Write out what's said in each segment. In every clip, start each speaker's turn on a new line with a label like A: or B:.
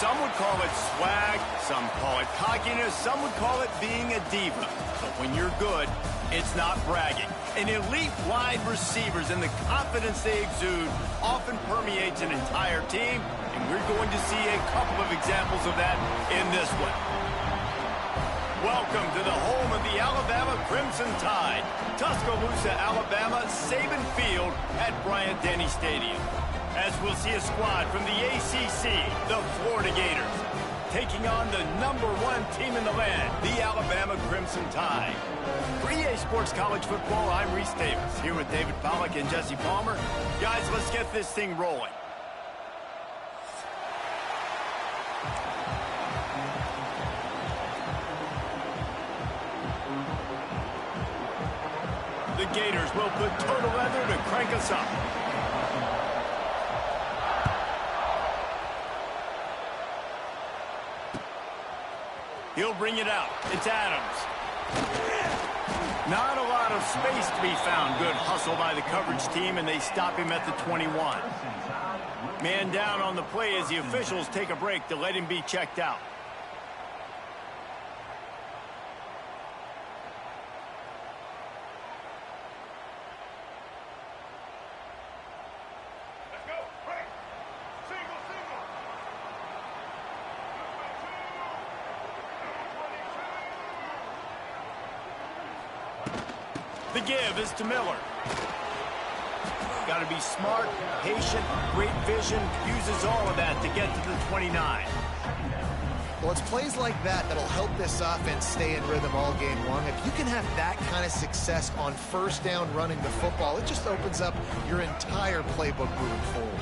A: Some would call it swag, some call it cockiness, some would call it being a diva. But when you're good, it's not bragging. An elite wide receivers and the confidence they exude often permeates an entire team, and we're going to see a couple of examples of that in this one. Welcome to the home of the Alabama Crimson Tide, Tuscaloosa, Alabama, Saban Field at Bryant-Denny Stadium. As we'll see a squad from the ACC, the Florida Gators, taking on the #1 team in the land, the Alabama Crimson Tide. For EA Sports College Football, I'm Reese Davis, here with David Pollack and Jesse Palmer. Guys, let's get this thing rolling. The Gators will put total leather to crank us up. He'll bring it out. It's Adams. Not a lot of space to be found. Good hustle by the coverage team, and they stop him at the 21. Man down on the play as the officials take a break to let him be checked out. The give is to Miller. Got to be smart, patient, great vision, uses all of that to get to the 29.
B: Well, it's plays like that that'll help this offense stay in rhythm all game long. If you can have that kind of success on first down running the football, it just opens up your entire playbook moving forward.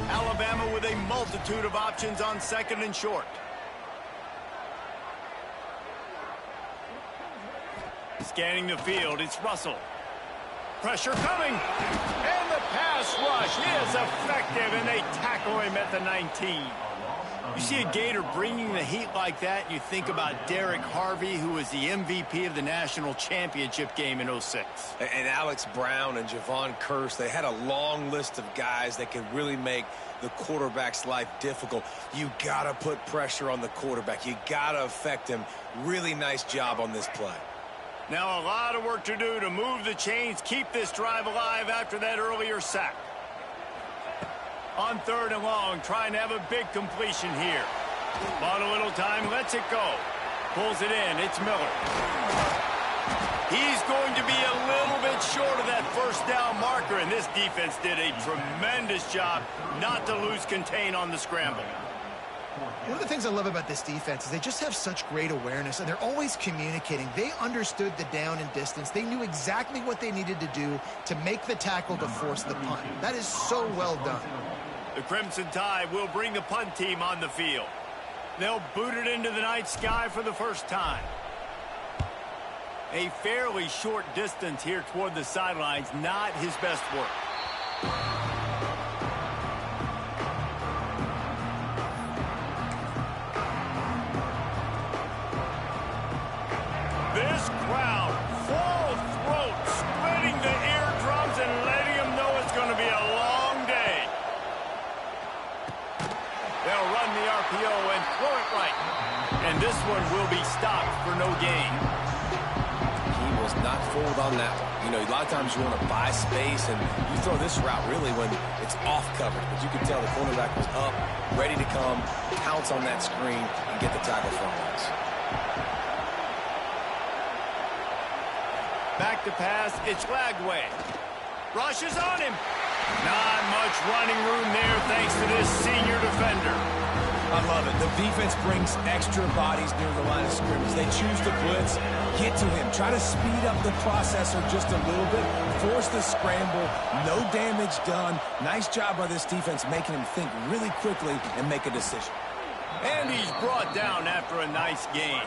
A: Alabama with a multitude of options on second and short. Scanning the field, it's Russell. Pressure coming. And the pass rush is effective, and they tackle him at the 19. You see a Gator bringing the heat like that, and you think about Derek Harvey, who was the MVP of the national championship game in '06.
C: And Alex Brown and Javon Curse, they had a long list of guys that could really make the quarterback's life difficult. You got to put pressure on the quarterback. You got to affect him. Really nice job on this play.
A: Now a lot of work to do to move the chains, keep this drive alive after that earlier sack. On third and long, trying to have a big completion here. Bought a little time, lets it go. Pulls it in, it's Miller. He's going to be a little bit short of that first down marker, and this defense did a tremendous job not to lose contain on the scramble.
B: One of the things I love about this defense is they just have such great awareness, and they're always communicating. They understood the down and distance. They knew exactly what they needed to do to make the tackle to force the punt. That is so well done.
A: The Crimson Tide will bring the punt team on the field. They'll boot it into the night sky for the first time. A fairly short distance here toward the sidelines, not his best work. This crowd, full throat, splitting the eardrums and letting them know it's going to be a long day. They'll run the RPO and throw it right. And this one will be stopped for no gain.
C: He was not fooled on that one. You know, a lot of times you want to buy space, and you throw this route really when it's off coverage. But you can tell the cornerback was up, ready to come, pounce on that screen, and get the tackle from us.
A: Back to pass, it's Lagway. Rushes on him. Not much running room there thanks to this senior defender.
D: I love it. The defense brings extra bodies near the line of scrimmage. They choose to blitz, get to him, try to speed up the processor just a little bit, force the scramble, no damage done. Nice job by this defense making him think really quickly and make a decision.
A: And he's brought down after a nice gain.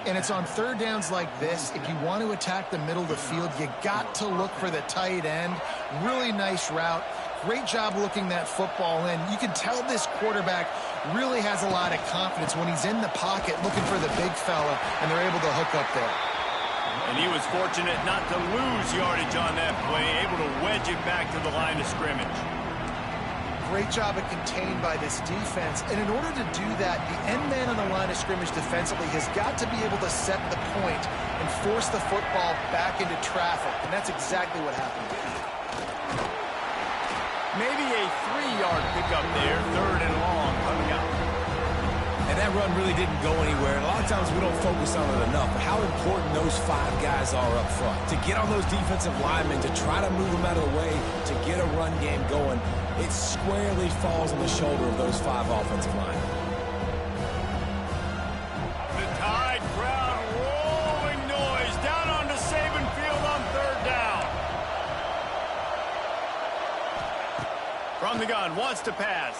B: And it's on third downs like this. If you want to attack the middle of the field, you got to look for the tight end. Really nice route. Great job looking that football in. You can tell this quarterback really has a lot of confidence when he's in the pocket looking for the big fella, and they're able to hook up there.
A: And he was fortunate not to lose yardage on that play, able to wedge it back to the line of scrimmage.
B: great job of contained by this defense. And in order to do that, the end man on the line of scrimmage defensively has got to be able to set the point and force the football back into traffic. And that's exactly what happened.
A: Maybe a 3-yard pickup there, 3rd and long coming up.
D: And that run really didn't go anywhere. And a lot of times we don't focus on it enough, but how important those 5 guys are up front. To get on those defensive linemen, to try to move them out of the way, to get a run game going, it squarely falls on the shoulder of those 5 offensive linemen.
A: The Tide crowd rolling noise down onto Saban Field on 3rd down. From the gun, wants to pass.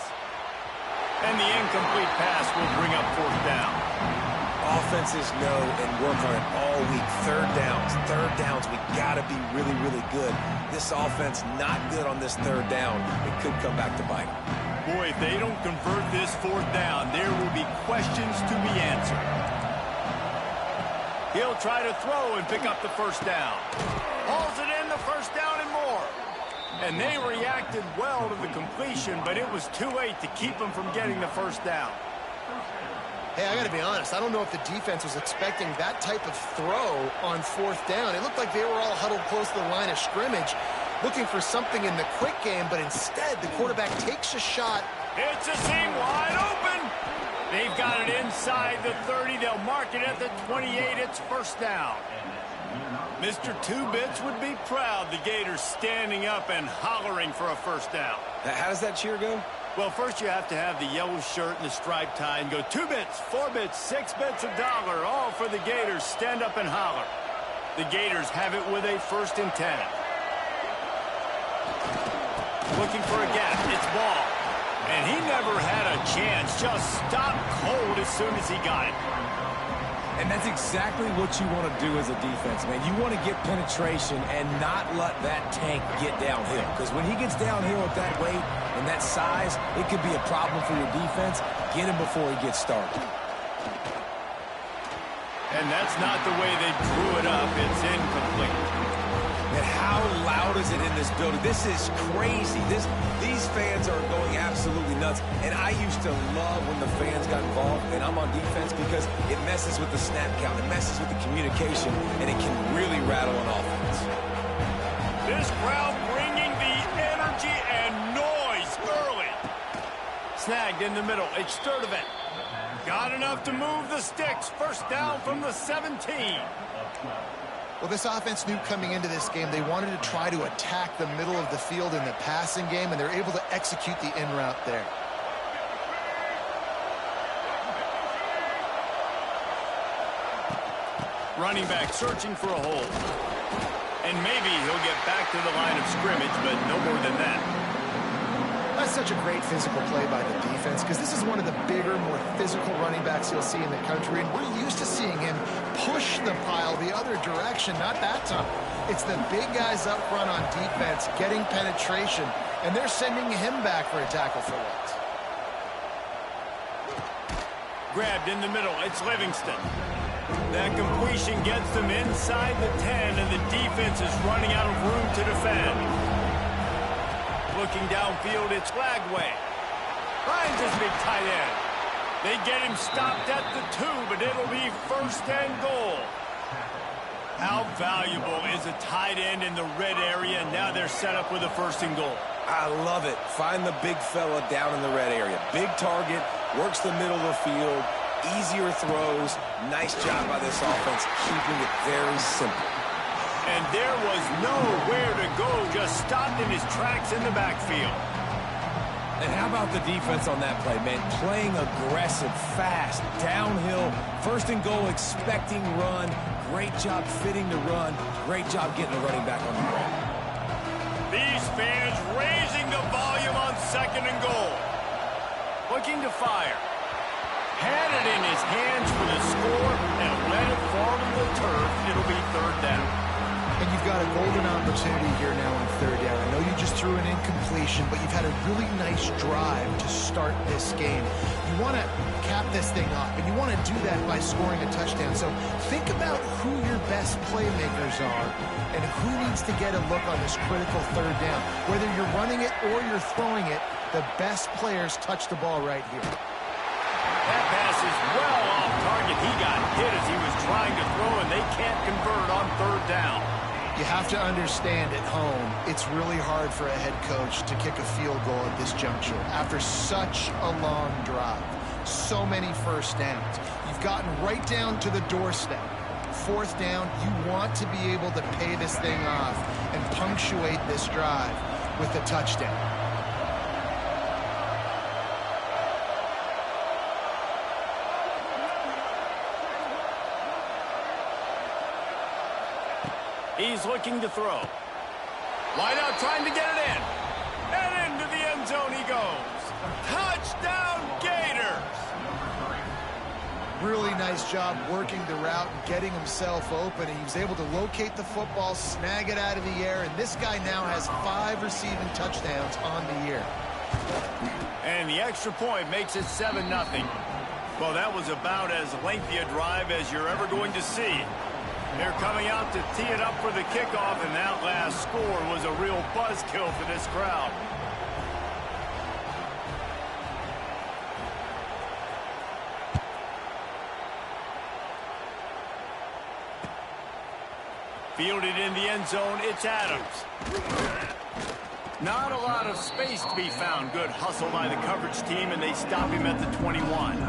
A: And the incomplete pass will bring up 4th down.
C: Offenses know and work on it all week. 3rd downs, we got to be really, really good. This offense not good on this 3rd down. It could come back to bite them.
A: Boy, if they don't convert this 4th down, there will be questions to be answered. He'll try to throw and pick up the 1st down. Hauls it in, the 1st down and more. And they reacted well to the completion, but it was too late to keep them from getting the 1st down.
B: Hey, I got to be honest. I don't know if the defense was expecting that type of throw on 4th down. It looked like they were all huddled close to the line of scrimmage, looking for something in the quick game, but instead the quarterback takes a shot.
A: It's a seam wide open. They've got it inside the 30. They'll mark it at the 28. It's 1st down. Mr. Two-Bits would be proud. The Gators standing up and hollering for a 1st down.
C: How does that cheer go?
A: Well, first you have to have the yellow shirt and the striped tie and go 2 bits, 4 bits, 6 bits, $1, all for the Gators. Stand up and holler. The Gators have it with a 1st and 10. Looking for a gap. It's ball. And he never had a chance. Just stopped cold as soon as he got it.
D: And that's exactly what you want to do as a defense, man. You want to get penetration and not let that tank get downhill. Because when he gets downhill at that weight and that size, it could be a problem for your defense. Get him before he gets started.
A: And that's not the way they drew it up. It's incomplete.
C: And how loud is it in this building? This is crazy. These fans are going absolutely nuts. And I used to love when the fans got involved, and I'm on defense, because it messes with the snap count, it messes with the communication, and it can really rattle an offense.
A: This crowd bringing the energy and noise early. Snagged in the middle. It's Sturdivant. Got enough to move the sticks. 1st down from the 17.
B: Well, this offense knew coming into this game they wanted to try to attack the middle of the field in the passing game, and they're able to execute the in route there.
A: Running back searching for a hole. And maybe he'll get back to the line of scrimmage, but no more than that.
B: That's such a great physical play by the defense, because this is one of the bigger, more physical running backs you'll see in the country, and we're used to seeing him push the pile the other direction. Not that time. It's the big guys up front on defense getting penetration, and they're sending him back for a tackle for loss.
A: Grabbed in the middle. It's Livingston. That completion gets them inside the 10, and the defense is running out of room to defend. Looking downfield, it's Lagway. Finds his big tight end. They get him stopped at the 2, but it'll be 1st and goal. How valuable is a tight end in the red area? Now they're set up with a 1st and goal.
C: I love it. Find the big fella down in the red area. Big target, works the middle of the field, easier throws. Nice job by this offense, keeping it very simple.
A: And there was nowhere to go, just stopped in his tracks in the backfield.
D: And how about the defense on that play, man? Playing aggressive, fast, downhill, 1st and goal, expecting run. Great job fitting the run. Great job getting the running back on the ground.
A: These fans raising the volume on 2nd and goal. Looking to fire. Had it in his hands for the score and let it fall to the turf. It'll be 3rd down.
B: And you've got a golden opportunity here now on 3rd down. I know you just threw an incompletion, but you've had a really nice drive to start this game. You want to cap this thing off, and you want to do that by scoring a touchdown. So think about who your best playmakers are and who needs to get a look on this critical 3rd down. Whether you're running it or you're throwing it, The best players touch the ball right here.
A: That pass is well off target. He got hit as he was trying to throw, and they can't convert on third down.
B: You have to understand at home, it's really hard for a head coach to kick a field goal at this juncture after such a long drive. So many first downs. You've gotten right down to the doorstep. Fourth down, you want to be able to pay this thing off and punctuate this drive with a touchdown.
A: He's looking to throw. Wide out, trying to get it in. And into the end zone he goes. Touchdown, Gators!
B: Really nice job working the route and getting himself open. He was able to locate the football, snag it out of the air, and this guy now has 5 receiving touchdowns on the year.
A: And the extra point makes it 7-0. Well, that was about as lengthy a drive as you're ever going to see. They're coming out to tee it up for the kickoff, and that last score was a real buzzkill for this crowd. Fielded in the end zone, it's Adams. Not a lot of space to be found. Good hustle by the coverage team, and they stop him at the 21.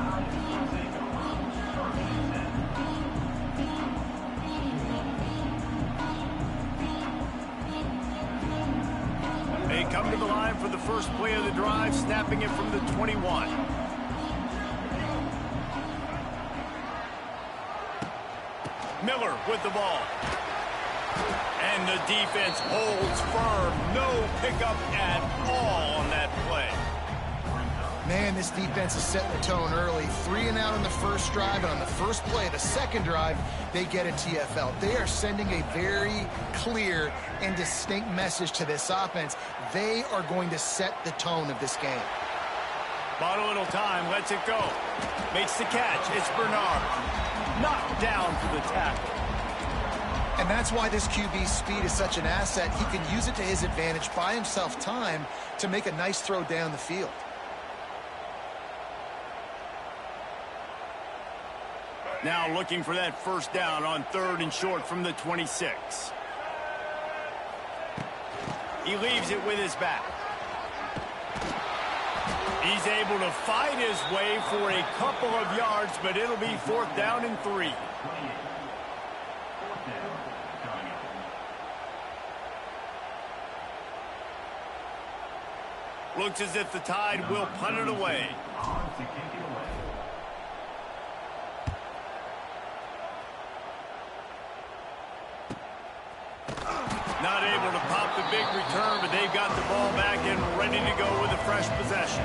A: They come to the line for the first play of the drive, snapping it from the 21. Miller with the ball. And the defense holds firm. No pickup at all on that play.
B: Man, this defense is setting the tone early. 3 and out on the first drive, and on the first play of the second drive, they get a TFL. They are sending a very clear and distinct message to this offense. They are going to set the tone of this game.
A: Bought a little time, lets it go. Makes the catch, it's Bernard. Knocked down for the tackle.
B: And that's why this QB's speed is such an asset. He can use it to his advantage, buy himself time to make a nice throw down the field.
A: Now looking for that first down on 3rd and short from the 26. He leaves it with his back. He's able to fight his way for a couple of yards, but it'll be 4th down and 3. Looks as if the Tide will punt it away. Not able to pop the big return, but they've got the ball back and ready to go with a fresh possession.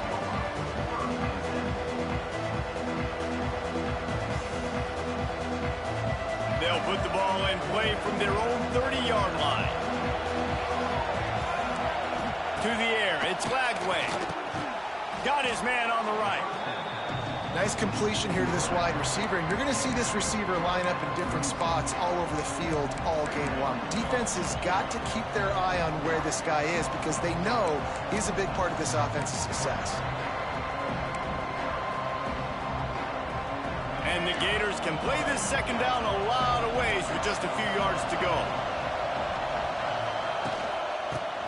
A: They'll put the ball in play from their own 30-yard line. To the air, it's Lagway. Got his man on the right.
B: Nice completion here to this wide receiver, and you're going to see this receiver line up in different spots all over the field all game long. Defense has got to keep their eye on where this guy is because they know he's a big part of this offense's success.
A: And the Gators can play this second down a lot of ways with just a few yards to go.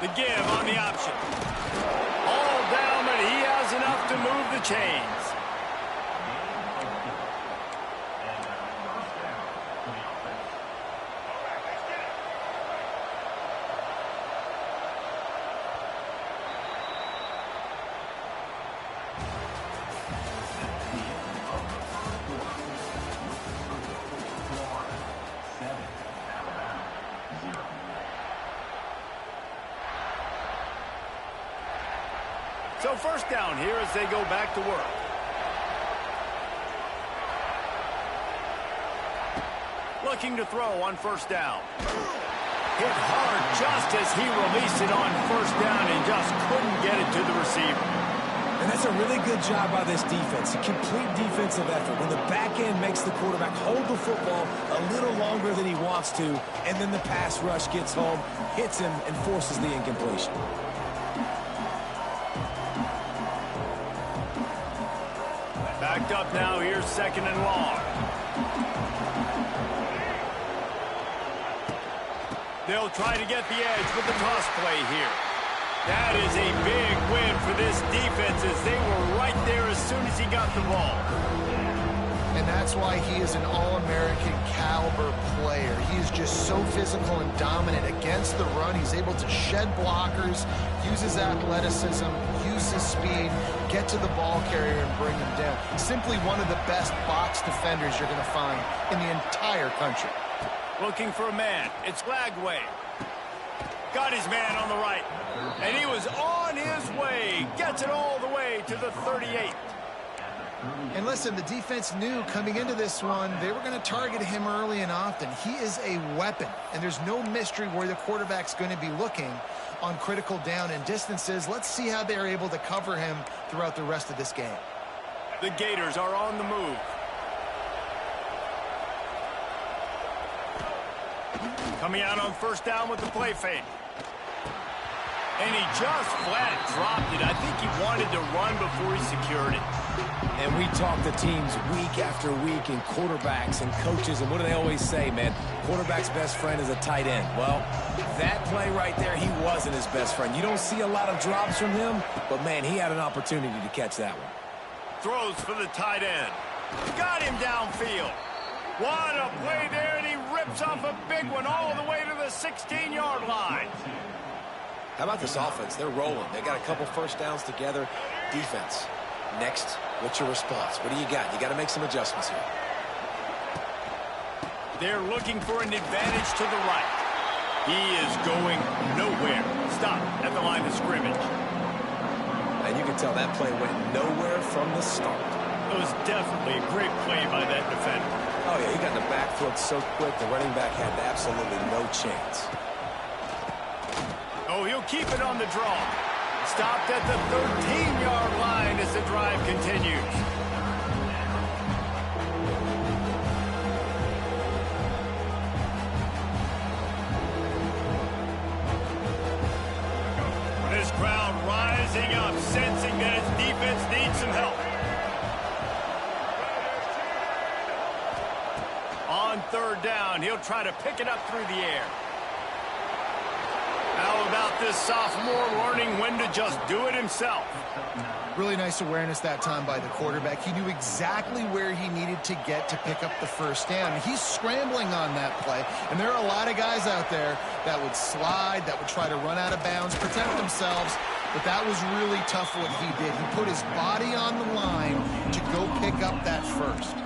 A: The give on the option. All down, but he has enough to move the chains. So first down here as they go back to work. Looking to throw on first down. Hit hard just as he released it on first down and just couldn't get it to the receiver.
D: And that's a really good job by this defense, a complete defensive effort. When the back end makes the quarterback hold the football a little longer than he wants to, and then the pass rush gets home, hits him, and forces the incompletion.
A: Backed up now, here's 2nd and long. They'll try to get the edge with the toss play here. That is a big win for this defense as they were right there as soon as he got the ball.
B: And that's why he is an All-American caliber player. He is just so physical and dominant against the run. He's able to shed blockers, use his athleticism, use his speed, get to the ball carrier and bring him down. Simply one of the best box defenders you're going to find in the entire country.
A: Looking for a man. It's Lagway. Got his man on the right. And he was on his way. Gets it all the way to the 38.
B: And listen, the defense knew coming into this one, they were going to target him early and often. He is a weapon, and there's no mystery where the quarterback's going to be looking on critical down and distances. Let's see how they're able to cover him throughout the rest of this game.
A: The Gators are on the move. Coming out on 1st down with the play fake. And he just flat dropped it. I think he wanted to run before he secured it.
C: And we talk to teams week after week and quarterbacks and coaches, and what do they always say, man? Quarterback's best friend is a tight end. Well, that play right there, he wasn't his best friend. You don't see a lot of drops from him, but, man, he had an opportunity to catch that one.
A: Throws for the tight end. Got him downfield. What a play there, and he rips off a big one all the way to the 16-yard line.
C: How about this offense? They're rolling. They got a couple 1st downs together. Defense. Next, what's your response? What do you got? You got to make some adjustments here.
A: They're looking for an advantage to the right. He is going nowhere. Stop at the line of scrimmage.
C: And you can tell that play went nowhere from the start.
A: It was definitely a great play by that defender.
C: Oh, yeah, he got in the back foot so quick, the running back had absolutely no chance.
A: Oh, he'll keep it on the draw. Stopped at the 13-yard line as the drive continues. This crowd rising up, sensing that its defense needs some help. On 3rd down, he'll try to pick it up through the air. How about this sophomore learning when to just do it himself?
B: Really nice awareness that time by the quarterback. He knew exactly where he needed to get to pick up the 1st down. He's scrambling on that play, and there are a lot of guys out there that would slide, that would try to run out of bounds, protect themselves, but that was really tough what he did. He put his body on the line to go pick up that 1st.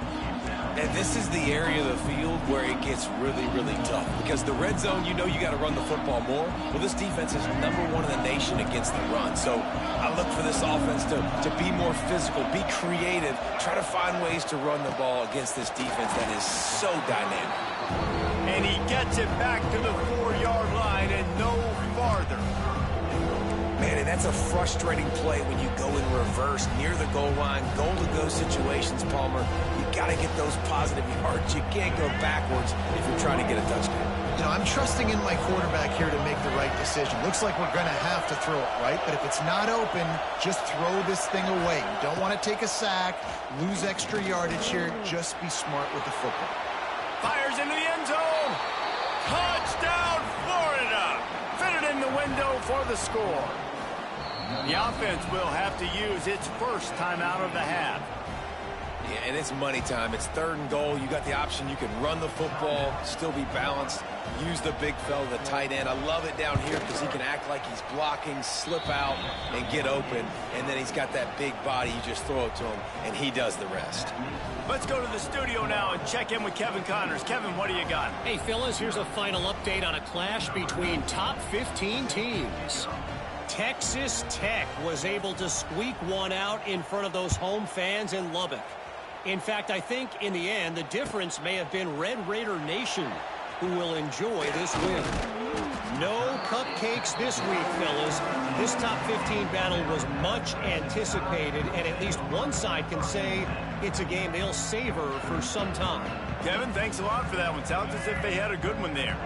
C: And this is the area of the field where it gets really, really tough. Because the red zone, you know you got to run the football more. Well, this defense is #1 in the nation against the run. So I look for this offense to be more physical, be creative, try to find ways to run the ball against this defense that is so dynamic.
A: And he gets it back to the 4-yard line and no farther.
C: Man, and that's a frustrating play when you go in reverse near the goal line, goal-to-go situations, Palmer. You got to get those positive yards. You can't go backwards if you're trying to get a touchdown.
B: You know, I'm trusting in my quarterback here to make the right decision. Looks like we're going to have to throw it, right? But if it's not open, just throw this thing away. You don't want to take a sack, lose extra yardage here. Just be smart with the football.
A: Fires into the end zone. Touchdown, Florida. Fitted in the window for the score. The offense will have to use its 1st timeout of the half.
C: Yeah, and it's money time. It's 3rd and goal. You got the option. You can run the football, still be balanced, use the big fella, the tight end. I love it down here because he can act like he's blocking, slip out, and get open. And then he's got that big body. You just throw it to him, and he does the rest.
A: Let's go to the studio now and check in with Kevin Connors. Kevin, what do you got?
E: Hey, fellas, here's a final update on a clash between top 15 teams. Texas Tech was able to squeak one out in front of those home fans in Lubbock. In fact, I think in the end, the difference may have been Red Raider Nation, who will enjoy this win. No cupcakes this week, fellas. This top 15 battle was much anticipated, and at least one side can say it's a game they'll savor for some time.
A: Kevin, thanks a lot for that one. Sounds as if they had a good one there.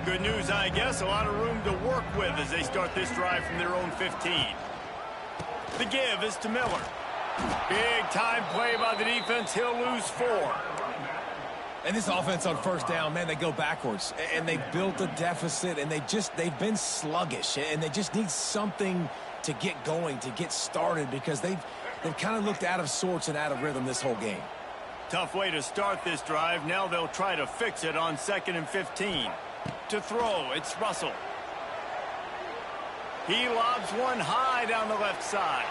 A: Good news, I guess. A lot of room to work with as they start this drive from their own 15. The give is to Miller. Big-time play by the defense. He'll lose 4.
D: And this offense on first down, man, they go backwards. And they built a deficit, and they've been sluggish. And they just need something to get going, to get started, because they've kind of looked out of sorts and out of rhythm this whole game.
A: Tough way to start this drive. Now they'll try to fix it on 2nd and 15. To throw, it's Russell. He lobs one high down the left side.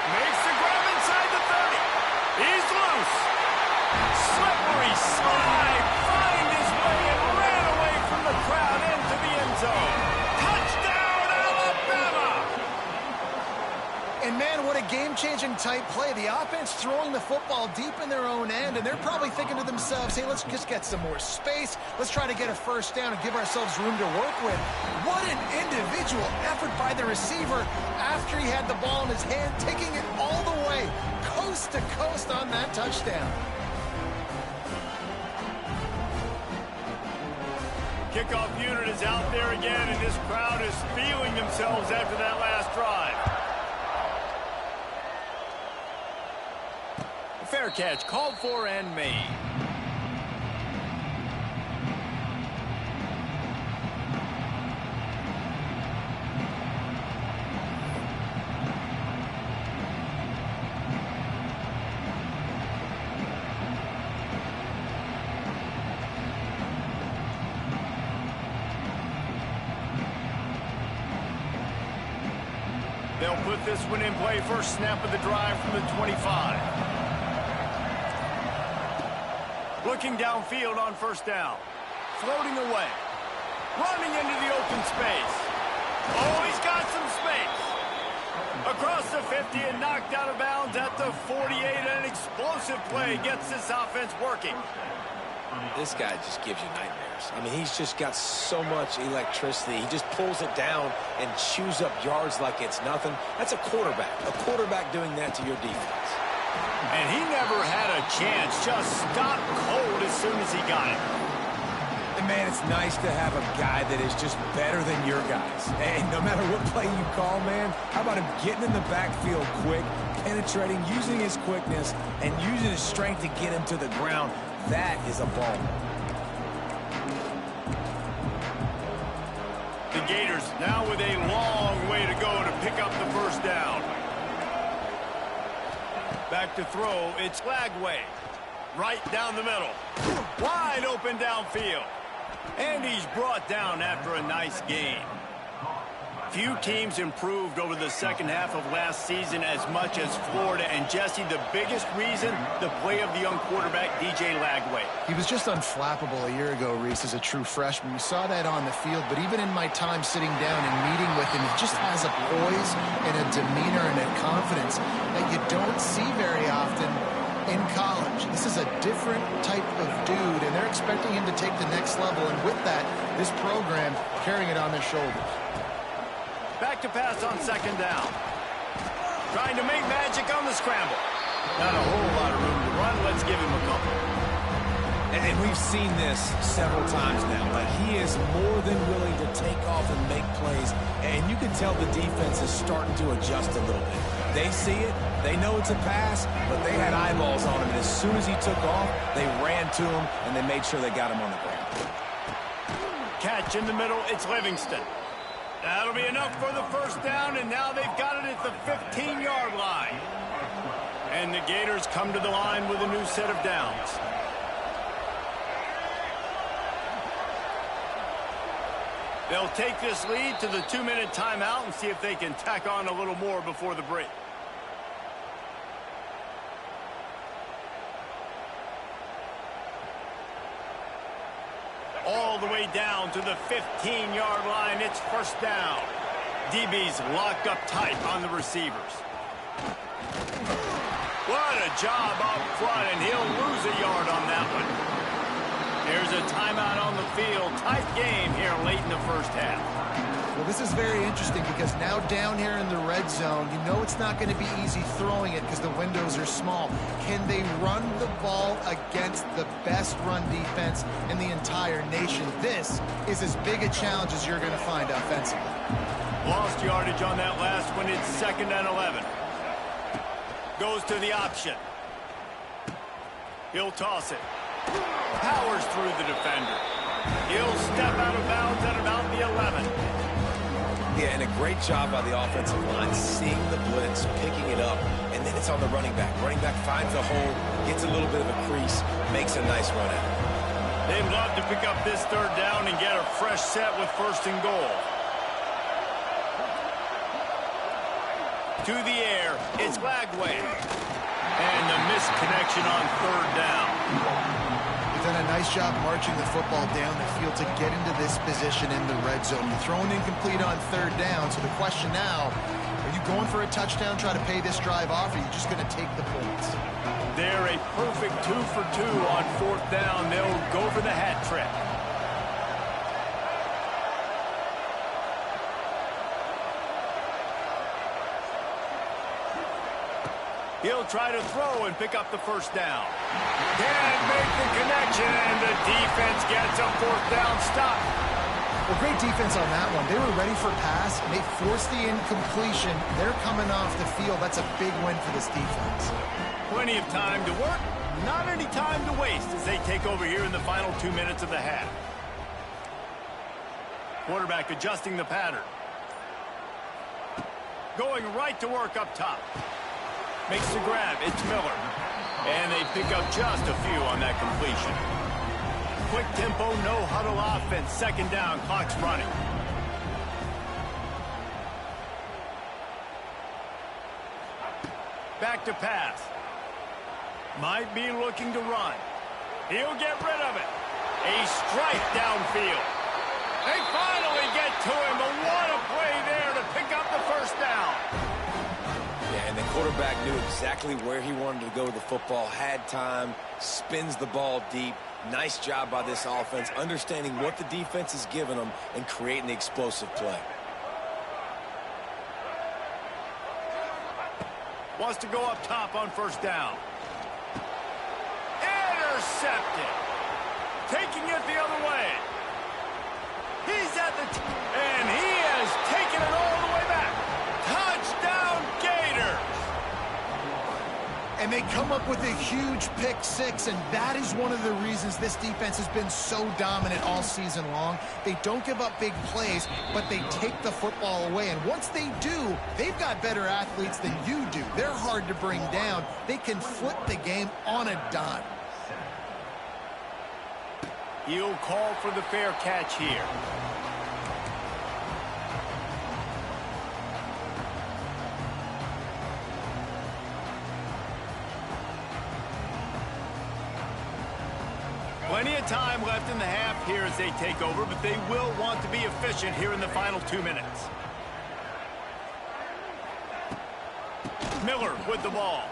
A: Makes the grab inside the 30. He's loose. Slippery slide. Find his way and ran away from the crowd into the end zone. Touchdown, Alabama!
B: And man, what a game-changing type play. The offense throwing the football deep in their own end, and they're probably thinking to themselves, hey, let's just get some more space. Let's try to get a first down and give ourselves room to work with. What an individual effort by the receiver after he had the ball in his hand, taking it all the way, coast to coast on that touchdown.
A: Kickoff unit is out there again, and this crowd is feeling themselves after that last drive. Fair catch called for and made. They'll put this one in play. First snap of the drive from the 25. Looking downfield on first down. Floating away. Running into the open space. Oh, he's got some space. Across the 50 and knocked out of bounds at the 48. An explosive play gets this offense working.
C: This guy just gives you nightmares. I mean, he's just got so much electricity. He just pulls it down and chews up yards like it's nothing. That's a quarterback doing that to your defense.
A: And he never had a chance. Just stopped cold as soon as he got it.
D: And man, it's nice to have a guy that is just better than your guys. And no matter what play you call, man, how about him getting in the backfield quick, penetrating, using his quickness, and using his strength to get him to the ground. That is a ball.
A: The Gators now with a long way to go to pick up the first down. Back to throw, it's Lagway. Right down the middle. Wide open downfield. And he's brought down after a nice gain. Few teams improved over the second half of last season as much as Florida. And Jesse, the biggest reason, the play of the young quarterback, DJ Lagway.
B: He was just unflappable a year ago, Reese, as a true freshman. We saw that on the field, but even in my time sitting down and meeting with him, he just has a poise and a demeanor and a confidence that you don't see very often in college. This is a different type of dude, and they're expecting him to take the next level, and with that, this program carrying it on their shoulders.
A: Back to pass on second down. Trying to make magic on the scramble. Not a whole lot of room to run. Let's give him a couple.
D: And we've seen this several times now. Like, he is more than willing to take off and make plays. And you can tell the defense is starting to adjust a little bit. They see it. They know it's a pass, but they had eyeballs on him. And as soon as he took off, they ran to him, and they made sure they got him on the ground.
A: Catch in the middle. It's Livingston. That'll be enough for the first down, and now they've got it at the 15-yard line. And the Gators come to the line with a new set of downs. They'll take this lead to the 2-minute timeout and see if they can tack on a little more before the break. All the way down to the 15-yard line. It's first down. DB's locked up tight on the receivers. What a job up front, and he'll lose a yard on that one. There's a timeout on the field. Tight game here late in the first half.
B: Well, this is very interesting because now down here in the red zone, you know it's not going to be easy throwing it because the windows are small. Can they run the ball against the best run defense in the entire nation? This is as big a challenge as you're going to find offensively.
A: Lost yardage on that last one. It's 2nd and 11. Goes to the option. He'll toss it. Powers through the defender. He'll step out of bounds at about the 11.
C: Yeah, and a great job by the offensive line, seeing the blitz, picking it up, and then it's on the running back. Running back finds a hole, gets a little bit of a crease, makes a nice run out.
A: They'd love to pick up this third down and get a fresh set with 1st and goal. To the air, it's Lagway. And the missed connection on 3rd down.
B: They've done a nice job marching the football down the field to get into this position in the red zone. You're throwing incomplete on 3rd down, so the question now, are you going for a touchdown, try to pay this drive off, or are you just going to take the points?
A: They're a perfect 2 for 2 on 4th down. They'll go for the hat trick. He'll try to throw and pick up the 1st down. Can't make the connection, and the defense gets a 4th down stop.
B: Well, great defense on that one. They were ready for pass, and they forced the incompletion. They're coming off the field. That's a big win for this defense.
A: Plenty of time to work, not any time to waste as they take over here in the final 2 minutes of the half. Quarterback adjusting the pattern. Going right to work up top. Makes the grab. It's Miller. And they pick up just a few on that completion. Quick tempo, no huddle offense. 2nd down, clock's running. Back to pass. Might be looking to run. He'll get rid of it. A strike downfield. They finally get to him, but what a play there to pick up the 1st down.
C: Yeah, and the quarterback knew exactly where he wanted to go with the football, had time, spins the ball deep. Nice job by this offense, understanding what the defense is giving them and creating the explosive play.
A: Wants to go up top on 1st down. Intercepted. Taking it the other way. He's at the and he has taken it all the way back. Touchdown Gators.
B: And they come up with a huge pick 6, and that is one of the reasons this defense has been so dominant all season long. They don't give up big plays, but they take the football away. And once they do, they've got better athletes than you do. They're hard to bring down. They can flip the game on a dime.
A: He'll call for the fair catch here. Plenty of time left in the half here as they take over, but they will want to be efficient here in the final 2 minutes. Miller with the ball.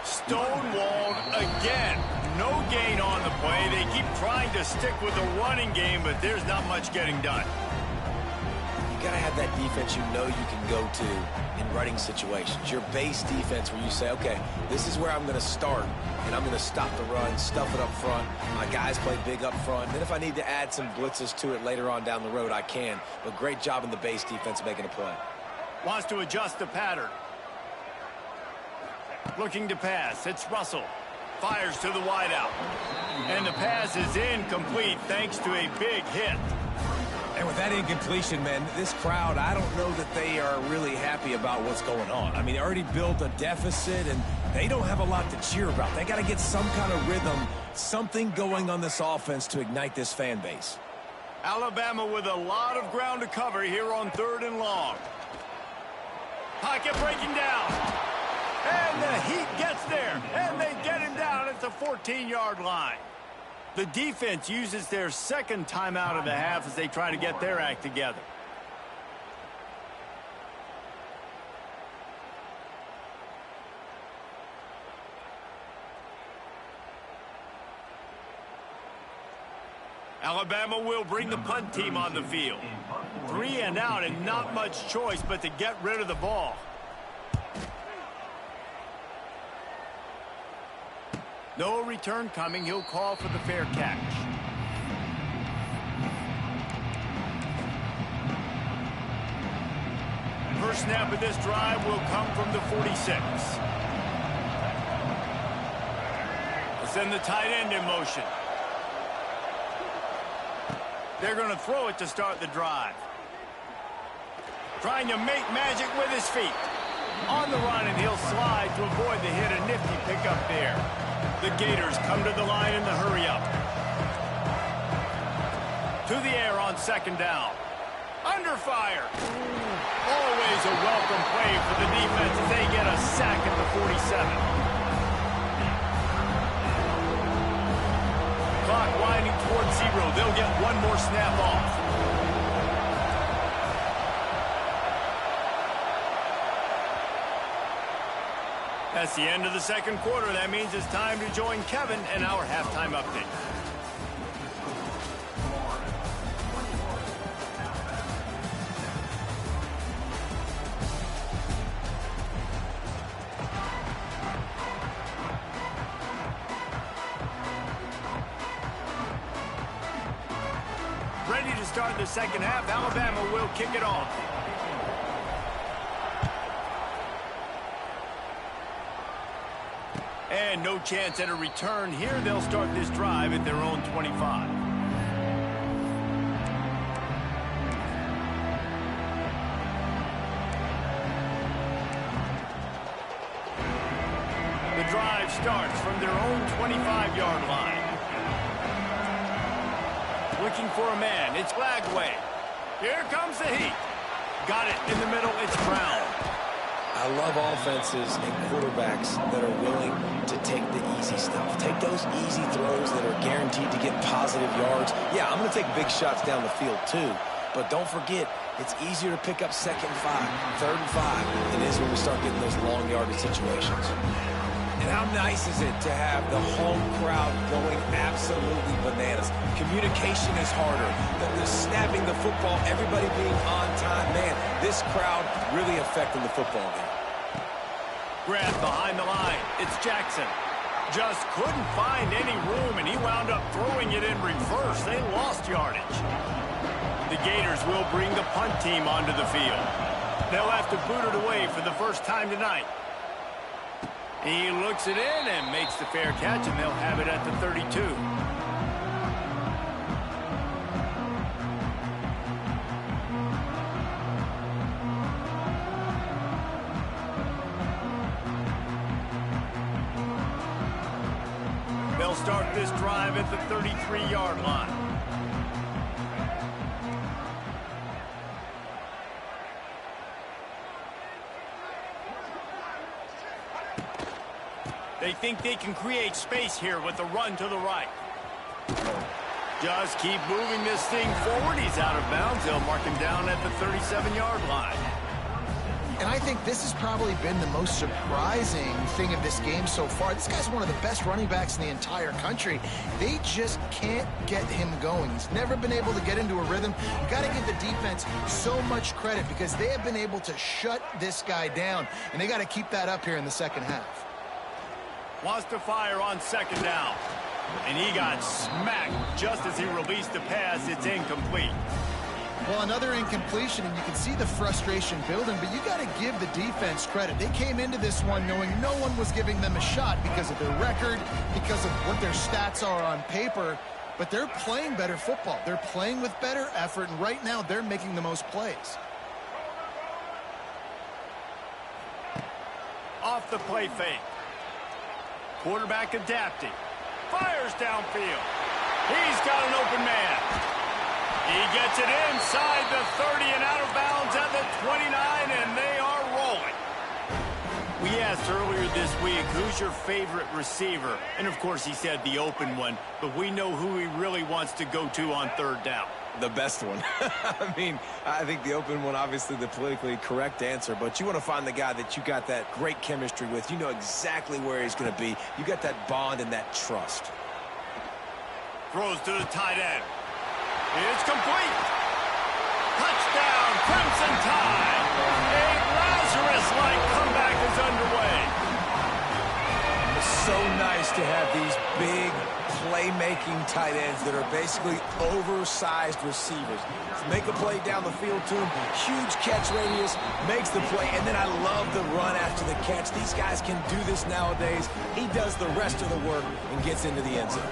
A: Stonewalled again. No gain on the play. They keep trying to stick with the running game, but there's not much getting done.
C: You got to have that defense you know you can go to in running situations. Your base defense where you say, okay, this is where I'm going to start, and I'm going to stop the run, stuff it up front. My guys play big up front. Then if I need to add some blitzes to it later on down the road, I can. But great job in the base defense making a play.
A: Wants to adjust the pattern. Looking to pass. It's Russell. Fires to the wideout. And the pass is incomplete thanks to a big hit.
D: And with that incompletion, man, this crowd, I don't know that they are really happy about what's going on. I mean, they already built a deficit, and they don't have a lot to cheer about. They got to get some kind of rhythm, something going on this offense to ignite this fan base.
A: Alabama with a lot of ground to cover here on 3rd and long. Pocket breaking down. And the Heat gets there, and they get him down at the 14-yard line. The defense uses their 2nd timeout of the half as they try to get their act together. Alabama will bring the punt team on the field. 3 and out, and not much choice but to get rid of the ball. No return coming. He'll call for the fair catch. First snap of this drive will come from the 46. Send the tight end in motion. They're going to throw it to start the drive. Trying to make magic with his feet. On the run, and he'll slide to avoid the hit. A nifty pickup there. The Gators come to the line in the hurry-up. To the air on second down. Under fire. Always a welcome play for the defense as they get a sack at the 47. Clock winding towards 0. They'll get one more snap off. That's the end of the second quarter. That means it's time to join Kevin in our halftime update. Ready to start the second half. Alabama will kick it off. And no chance at a return here. They'll start this drive at their own 25. The drive starts from their own 25-yard line. Looking for a man. It's Lagway. Here comes the heat. Got it in the middle. It's Brown.
C: I love offenses and quarterbacks that are willing to take the easy stuff. Take those easy throws that are guaranteed to get positive yards. Yeah, I'm going to take big shots down the field too. But don't forget, it's easier to pick up 2nd and 5, 3rd and 5 than it is when we start getting those long yardage situations.
D: And how nice is it to have the home crowd going absolutely bananas? Communication is harder. The snapping the football, everybody being on time. Man, this crowd really affecting the football game.
A: Grab behind the line. It's Jackson. Just couldn't find any room, and he wound up throwing it in reverse. They lost yardage. The Gators will bring the punt team onto the field. They'll have to boot it away for the first time tonight. He looks it in and makes the fair catch, and they'll have it at the 32. They'll start this drive at the 33-yard line. They think they can create space here with the run to the right. Just keep moving this thing forward. He's out of bounds. They'll mark him down at the 37-yard line.
B: And I think this has probably been the most surprising thing of this game so far. This guy's one of the best running backs in the entire country. They just can't get him going. He's never been able to get into a rhythm. You got to give the defense so much credit because they have been able to shut this guy down, and they got to keep that up here in the second half.
A: Wants to fire on second down. And he got smacked just as he released the pass. It's incomplete.
B: Well, another incompletion, and you can see the frustration building, but you got to give the defense credit. They came into this one knowing no one was giving them a shot because of their record, because of what their stats are on paper, but they're playing better football. They're playing with better effort, and right now they're making the most plays.
A: Off the play fake. Quarterback adapting. Fires downfield. He's got an open man. He gets it inside the 30 and out of bounds at the 29, and they are rolling. We asked earlier this week, who's your favorite receiver? And, of course, he said the open one, but we know who he really wants to go to on third down.
C: The best one. I mean, I think the open one, obviously the politically correct answer, but you want to find the guy that you got that great chemistry with. You know exactly where he's going to be. You got that bond and that trust.
A: Throws to the tight end. It's complete. Touchdown, Crimson Tide. A Lazarus-like comeback is underway.
D: It's so nice to have these big playmaking tight ends that are basically oversized receivers. Make a play down the field to him, huge catch radius, makes the play, and then I love the run after the catch. These guys can do this nowadays. He does the rest of the work and gets into the end zone.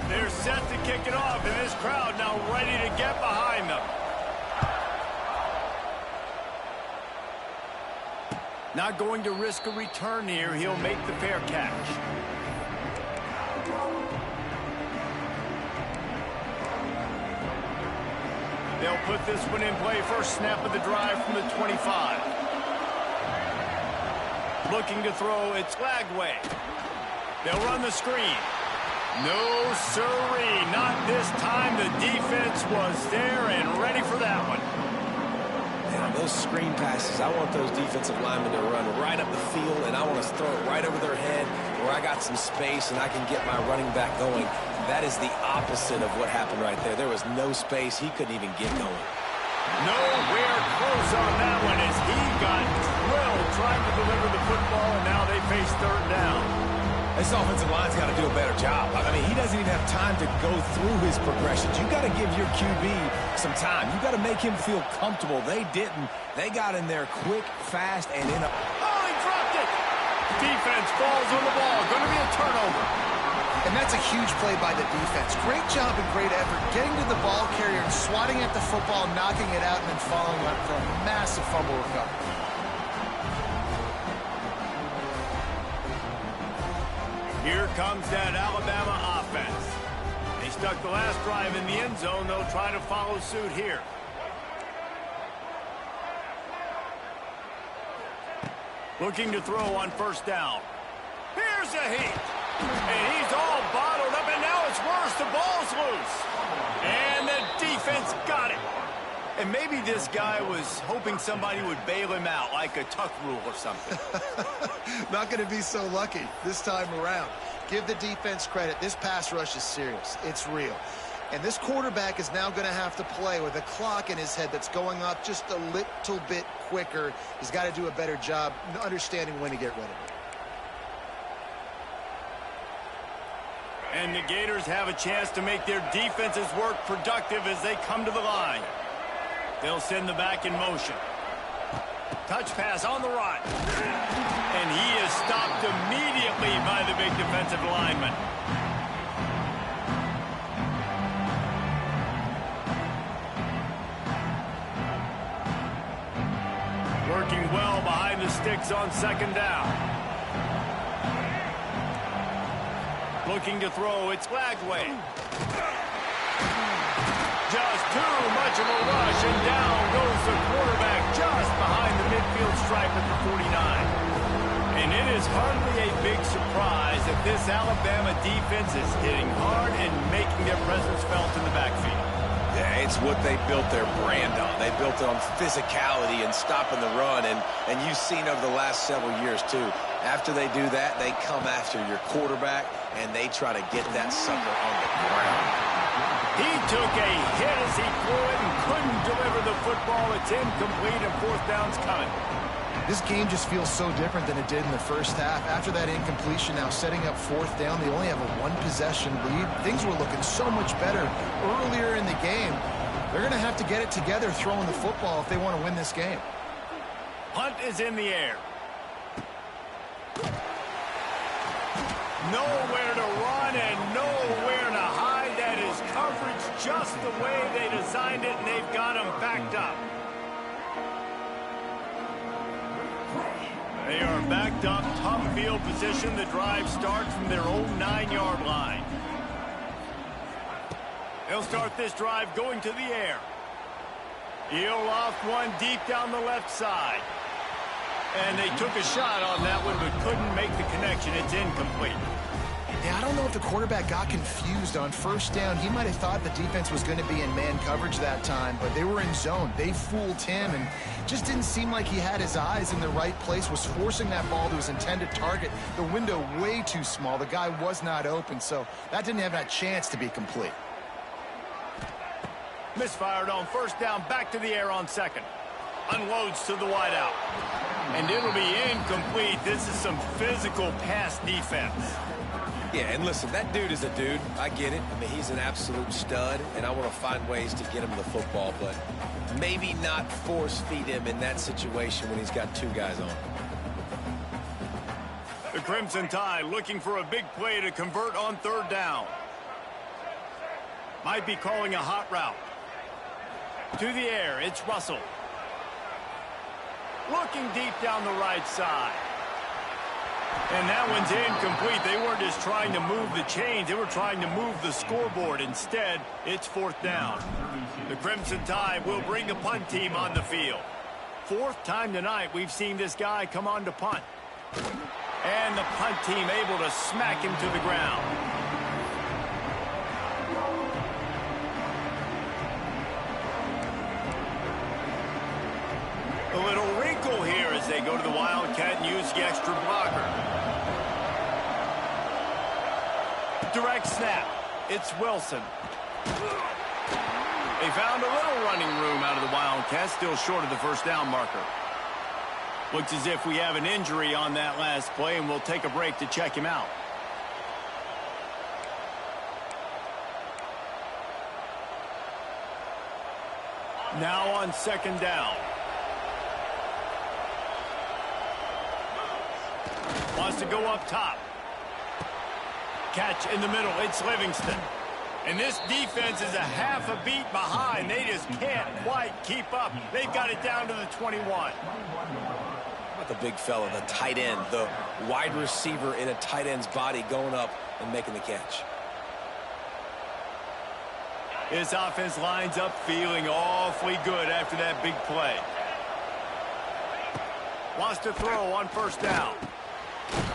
A: They're set to kick it off, and this crowd now ready to get behind them. Not going to risk a return here. He'll make the fair catch. They'll put this one in play. First snap of the drive from the 25. Looking to throw, it's Lagway. They'll run the screen. No, sirree, not this time. The defense was there and ready for that one.
C: Now, those screen passes, I want those defensive linemen to run right up the field, and I want to throw it right over their head where I got some space and I can get my running back going. That is the opposite of what happened right there. There was no space. He couldn't even get going.
A: Nowhere close on that one as he got drilled trying to deliver the football, and now they face third down.
D: This offensive line's got to do a better job. I mean, he doesn't even have time to go through his progressions. You got to give your QB some time. You got to make him feel comfortable. They didn't. They got in there quick, fast, and in a...
A: Oh, he dropped it! Defense falls on the ball. Going to be a turnover.
B: And that's a huge play by the defense. Great job and great effort getting to the ball carrier and swatting at the football, knocking it out, and then following up for a massive fumble recovery.
A: Here comes that Alabama offense. They stuck the last drive in the end zone. They'll try to follow suit here. Looking to throw on first down. Here's a heat. And he's all bottled up, and now it's worse. The ball's loose. And the defense got it. And maybe this guy was hoping somebody would bail him out, like a tuck rule or something.
B: Not going to be so lucky this time around. Give the defense credit. This pass rush is serious. It's real. And this quarterback is now going to have to play with a clock in his head that's going up just a little bit quicker. He's got to do a better job understanding when to get rid of it.
A: And the Gators have a chance to make their defense's work productive as they come to the line. They'll send the back in motion. Touch pass on the run. And he is stopped immediately by the big defensive lineman. Working well behind the sticks on second down. Looking to throw, it's Lagway. Just too much of a rush, and down goes the quarterback just behind the midfield stripe at the 49. And it is hardly a big surprise that this Alabama defense is hitting hard and making their presence felt in the backfield.
C: Yeah, it's what they built their brand on. They built it on physicality and stopping the run, and you've seen over the last several years, too. After they do that, they come after your quarterback, and they try to get that sucker on the ground.
A: He took a hit as he threw it and couldn't deliver the football. It's incomplete, and fourth down's coming.
B: This game just feels so different than it did in the first half. After that incompletion, now setting up fourth down, they only have a one-possession lead. Things were looking so much better earlier in the game. They're going to have to get it together throwing the football if they want to win this game.
A: Punt is in the air. Nowhere to run and nowhere to hide. That is coverage just the way they designed it, and they've got them backed up. They are backed up, tough field position. The drive starts from their own 9-yard line. They'll start this drive going to the air. He'll off one deep down the left side. And they took a shot on that one, but couldn't make the connection. It's incomplete.
B: Yeah, I don't know if the quarterback got confused on first down. He might have thought the defense was going to be in man coverage that time, but they were in zone. They fooled him, and just didn't seem like he had his eyes in the right place, was forcing that ball to his intended target. The window way too small. The guy was not open, so that didn't have that chance to be complete.
A: Misfired on first down, back to the air on second. Unloads to the wideout. And it'll be incomplete. This is some physical pass defense.
C: Yeah, and listen, that dude is a dude. I get it. I mean, he's an absolute stud, and I want to find ways to get him the football, but maybe not force feed him in that situation when he's got two guys on.
A: The Crimson Tide looking for a big play to convert on third down. Might be calling a hot route. To the air, it's Russell. Looking deep down the right side. And that one's incomplete. They weren't just trying to move the chains. They were trying to move the scoreboard. Instead, it's fourth down. The Crimson Tide will bring the punt team on the field. Fourth time tonight we've seen this guy come on to punt. And the punt team able to smack him to the ground. A little wrinkle here as they go to the Wildcat and use the extra blocker. Direct snap. It's Wilson. They found a little running room out of the Wildcats, still short of the first down marker. Looks as if we have an injury on that last play, and we'll take a break to check him out. Now on second down. Wants to go up top. Catch in the middle. It's Livingston. And this defense is a half a beat behind. They just can't quite keep up. They've got it down to the 21.
C: The big fella, the tight end, the wide receiver in a tight end's body going up and making the catch.
A: This offense lines up feeling awfully good after that big play. Wants to throw on first down.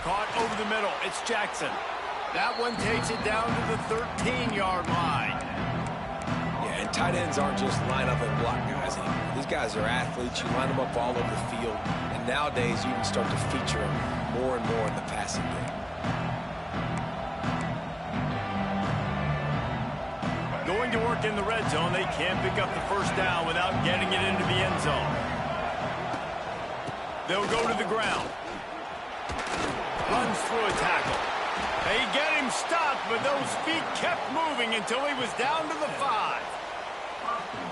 A: Caught over the middle. It's Jackson. That one takes it down to the 13-yard line.
C: Yeah, and tight ends aren't just line up and block guys anymore. These guys are athletes. You line them up all over the field. And nowadays, you can start to feature them more and more in the passing game.
A: Going to work in the red zone. They can't pick up the first down without getting it into the end zone. They'll go to the ground. Runs through a tackle. They get him stopped, but those feet kept moving until he was down to the 5.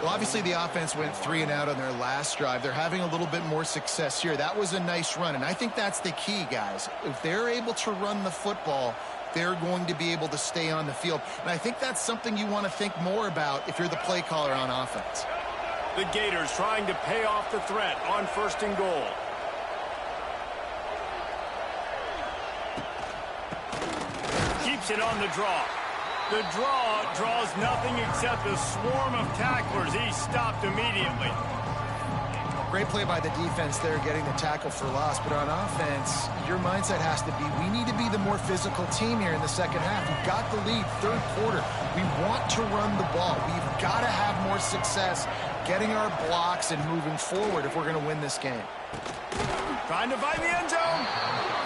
B: Well, obviously the offense went 3 and out on their last drive. They're having a little bit more success here. That was a nice run, and I think that's the key, guys. If they're able to run the football, they're going to be able to stay on the field. And I think that's something you want to think more about if you're the play caller on offense.
A: The Gators trying to pay off the threat on first and goal. Keeps it on the draw. The draw draws nothing except a swarm of tacklers. He's stopped immediately.
B: Great play by the defense there, getting the tackle for loss. But on offense, your mindset has to be, we need to be the more physical team here in the second half. We've got the lead, third quarter. We want to run the ball. We've got to have more success getting our blocks and moving forward if we're going to win this game.
A: Trying to find the end zone.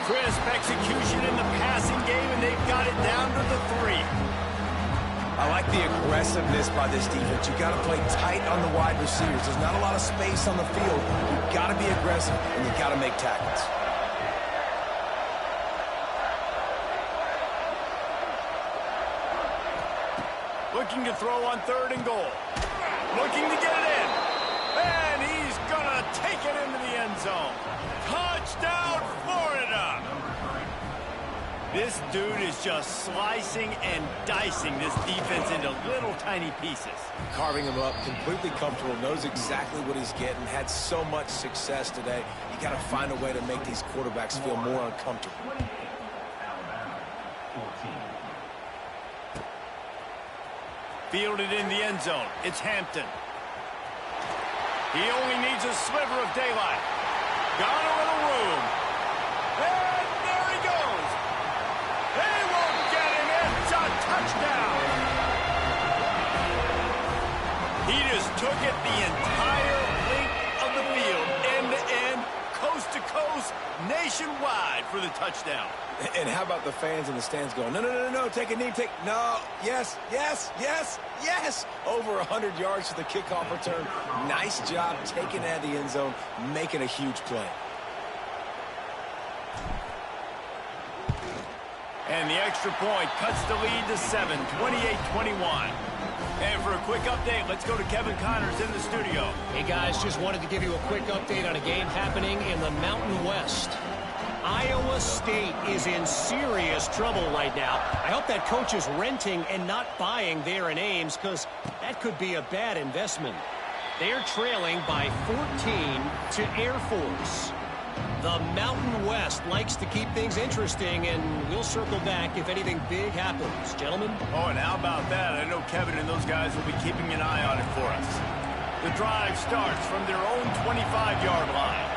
A: Crisp execution in the passing game, and they've got it down to the 3.
C: I like the aggressiveness by this defense. You got to play tight on the wide receivers. There's not a lot of space on the field. You got to be aggressive, and you got to make tackles.
A: Looking to throw on third and goal. Looking to get it in. And he's going to take it into the end zone. Touchdown, Florida! This dude is just slicing and dicing this defense into little tiny pieces.
C: Carving him up, completely comfortable, knows exactly what he's getting, had so much success today. You got to find a way to make these quarterbacks feel more uncomfortable.
A: Fielded in the end zone. It's Hampton. He only needs a sliver of daylight. Got a little room. And there he goes. They won't get him. It's a touchdown. He just took it the entire length of the field, end to end, coast to coast, nationwide for the touchdown.
C: And how about the fans in the stands going, no, no, no, no, take a knee, no, yes, yes, yes, yes. Over 100 yards to the kickoff return. Nice job taking it out of the end zone, making a huge play.
A: And the extra point cuts the lead to 7, 28-21. And for a quick update, let's go to Kevin Connors in the studio.
E: Hey, guys, just wanted to give you a quick update on a game happening in the Mountain West. Iowa State is in serious trouble right now. I hope that coach is renting and not buying there in Ames, because that could be a bad investment. They're trailing by 14 to Air Force. The Mountain West likes to keep things interesting, and we'll circle back if anything big happens. Gentlemen?
A: Oh, and how about that? I know Kevin and those guys will be keeping an eye on it for us. The drive starts from their own 25-yard line.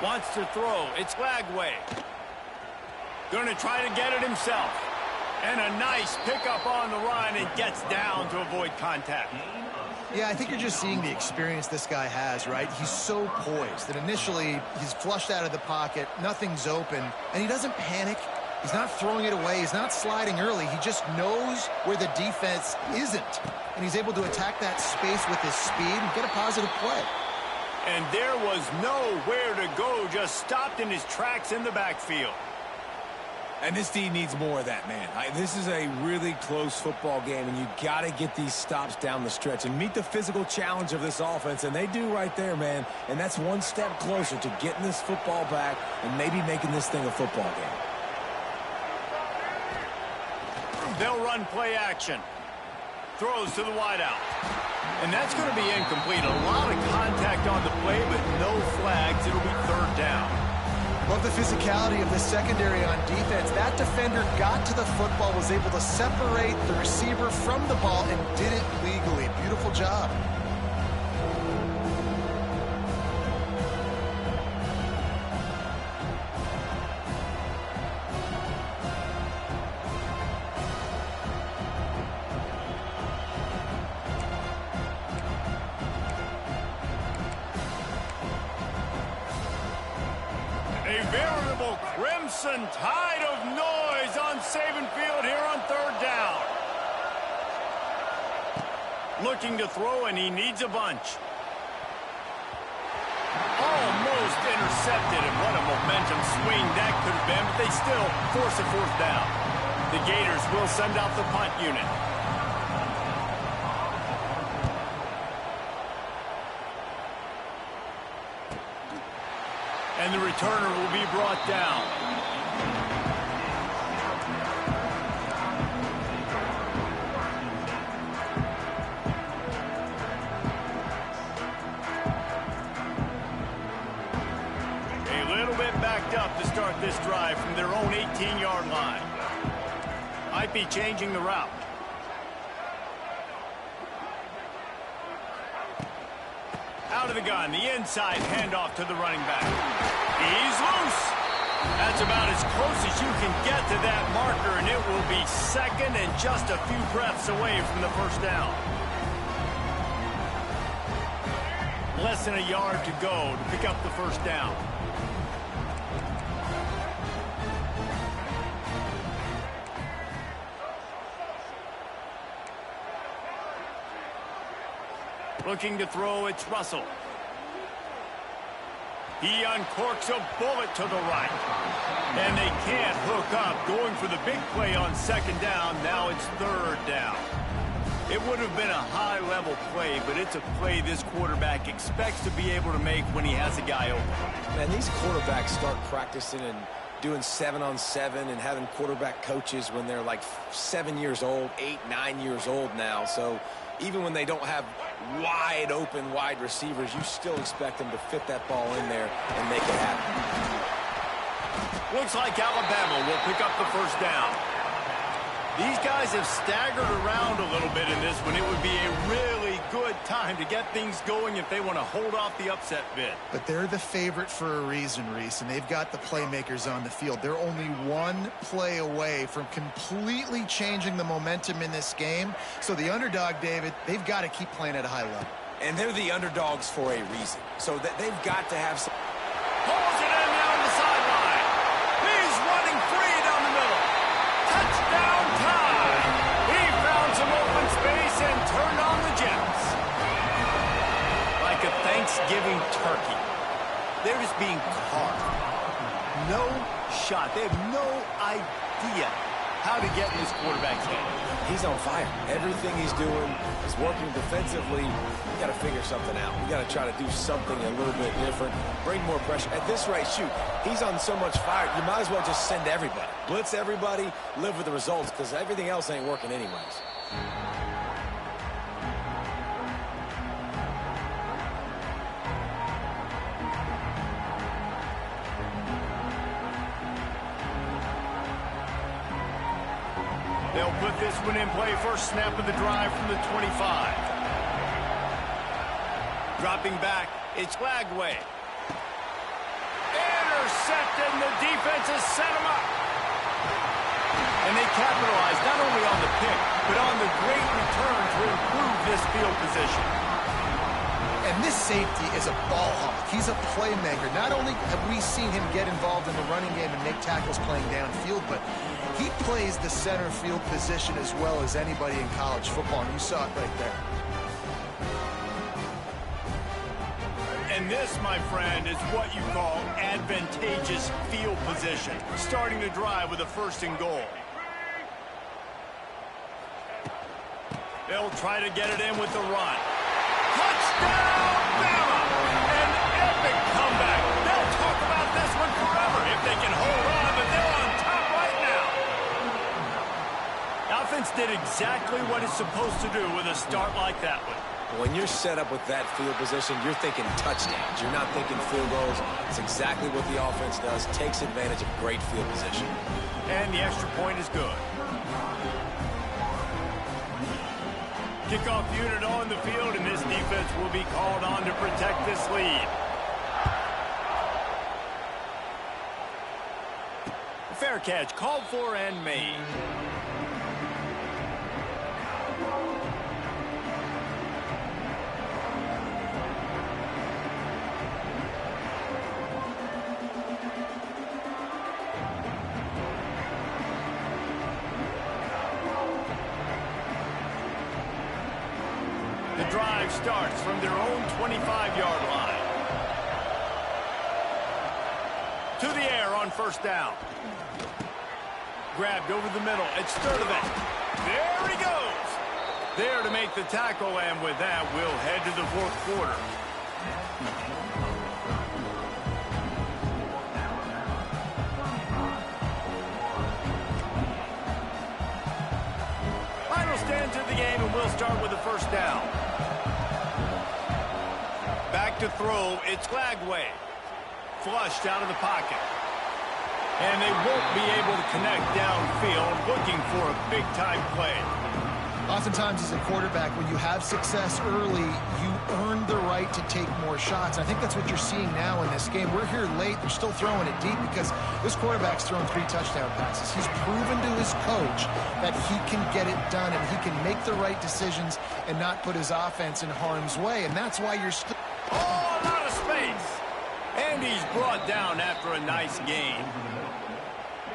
A: Wants to throw. It's Lagway. Going to try to get it himself. And a nice pickup on the run, and gets down to avoid contact.
B: Yeah, I think you're just seeing the experience this guy has, right? He's so poised that initially he's flushed out of the pocket, nothing's open, and he doesn't panic. He's not throwing it away. He's not sliding early. He just knows where the defense isn't, and he's able to attack that space with his speed and get a positive play.
A: And there was nowhere to go, just stopped in his tracks in the backfield.
D: And this team needs more of that, man. This is a really close football game, and you got to get these stops down the stretch and meet the physical challenge of this offense, and they do right there, man. And that's one step closer to getting this football back and maybe making this thing a football game.
A: They'll run play action. Throws to the wideout. And that's going to be incomplete. A lot of contact on the play, but no flags. It'll be third down.
B: Love the physicality of the secondary on defense. That defender got to the football, was able to separate the receiver from the ball, and did it legally. Beautiful job.
A: A veritable crimson tide of noise on Saban Field here on third down. Looking to throw, and he needs a bunch. Almost intercepted, and what a momentum swing that could have been, but they still force a fourth down. The Gators will send out the punt unit. And the returner will be brought down. A little bit backed up to start this drive from their own 18-yard line. Might be changing the route. Out of the gun, the inside handoff to the running back. He's loose. That's about as close as you can get to that marker, and it will be second and just a few breaths away from the first down. Less than a yard to go to pick up the first down. Looking to throw, it's Russell. He uncorks a bullet to the right. And they can't hook up. Going for the big play on second down. Now it's third down. It would have been a high-level play, but it's a play this quarterback expects to be able to make when he has a guy open.
C: Man, these quarterbacks start practicing and doing 7-on-7 and having quarterback coaches when they're like 7 years old, 8, 9 years old now. So even when they don't have wide open wide receivers, you still expect them to fit that ball in there and make it happen.
A: Looks like Alabama will pick up the first down. These guys have staggered around a little bit in this one. It would be a really good time to get things going if they want to hold off the upset bid.
B: But they're the favorite for a reason, Reese, and they've got the playmakers on the field. They're only one play away from completely changing the momentum in this game. So the underdog, David, they've got to keep playing at a high level.
D: And they're the underdogs for a reason. So that they've got to have some...
A: Pulls it in down the sideline. He's running free down the middle. Touchdown time. He found some open space and turned on the Jets. Like a Thanksgiving turkey. They're just being carved. No shot. They have no idea how to get in this quarterback's head.
C: He's on fire. Everything he's doing is working defensively. We got to figure something out. We got to try to do something a little bit different. Bring more pressure. At this rate, shoot, he's on so much fire, you might as well just send everybody. Blitz everybody, live with the results, because everything else ain't working anyways.
A: They'll put this one in play. First snap of the drive from the 25. Dropping back, it's Lagway. Intercepted, and the defense has set him up. And they capitalize not only on the pick, but on the great return to improve this field position.
B: And this safety is a ball hawk. He's a playmaker. Not only have we seen him get involved in the running game and make tackles playing downfield, but he plays the center field position as well as anybody in college football, and you saw it right there.
A: And this, my friend, is what you call advantageous field position. Starting the drive with a 1st and goal. They'll try to get it in with the run. Touchdown, Bama! An epic comeback. They'll talk about this one forever if they can hold on, but they're on top right now. Offense did exactly what it's supposed to do with a start like that one.
C: When you're set up with that field position, you're thinking touchdowns. You're not thinking field goals. It's exactly what the offense does. Takes advantage of great field position.
A: And the extra point is good. Kickoff unit on the field, and this defense will be called on to protect this lead. Fair catch, called for and made. The drive starts from their own 25-yard line. To the air on 1st down. Grabbed over the middle. It's Sturdivant. There he goes. There to make the tackle, and with that, we'll head to the 4th quarter. Final stand to the game, and we'll start with the 1st down. Back to throw, it's Lagway. Flushed out of the pocket. And they won't be able to connect downfield, looking for a big-time play.
B: Oftentimes as a quarterback, when you have success early, you earn the right to take more shots. I think that's what you're seeing now in this game. We're here late. They're still throwing it deep because this quarterback's thrown 3 touchdown passes. He's proven to his coach that he can get it done and he can make the right decisions and not put his offense in harm's way. And that's why you're still...
A: Oh, a lot of space. And he's brought down after a nice gain.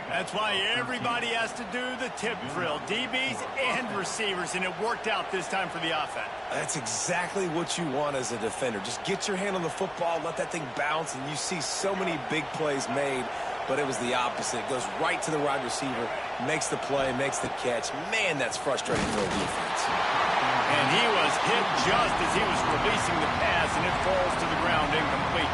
A: That's why everybody has to do the tip drill, DBs and receivers, and it worked out this time for the offense.
C: That's exactly what you want as a defender. Just get your hand on the football, let that thing bounce, and you see so many big plays made, but it was the opposite. It goes right to the wide receiver, makes the play, makes the catch. Man, that's frustrating for a defense.
A: And he was hit just as he was releasing the pass, and it falls to the ground incomplete.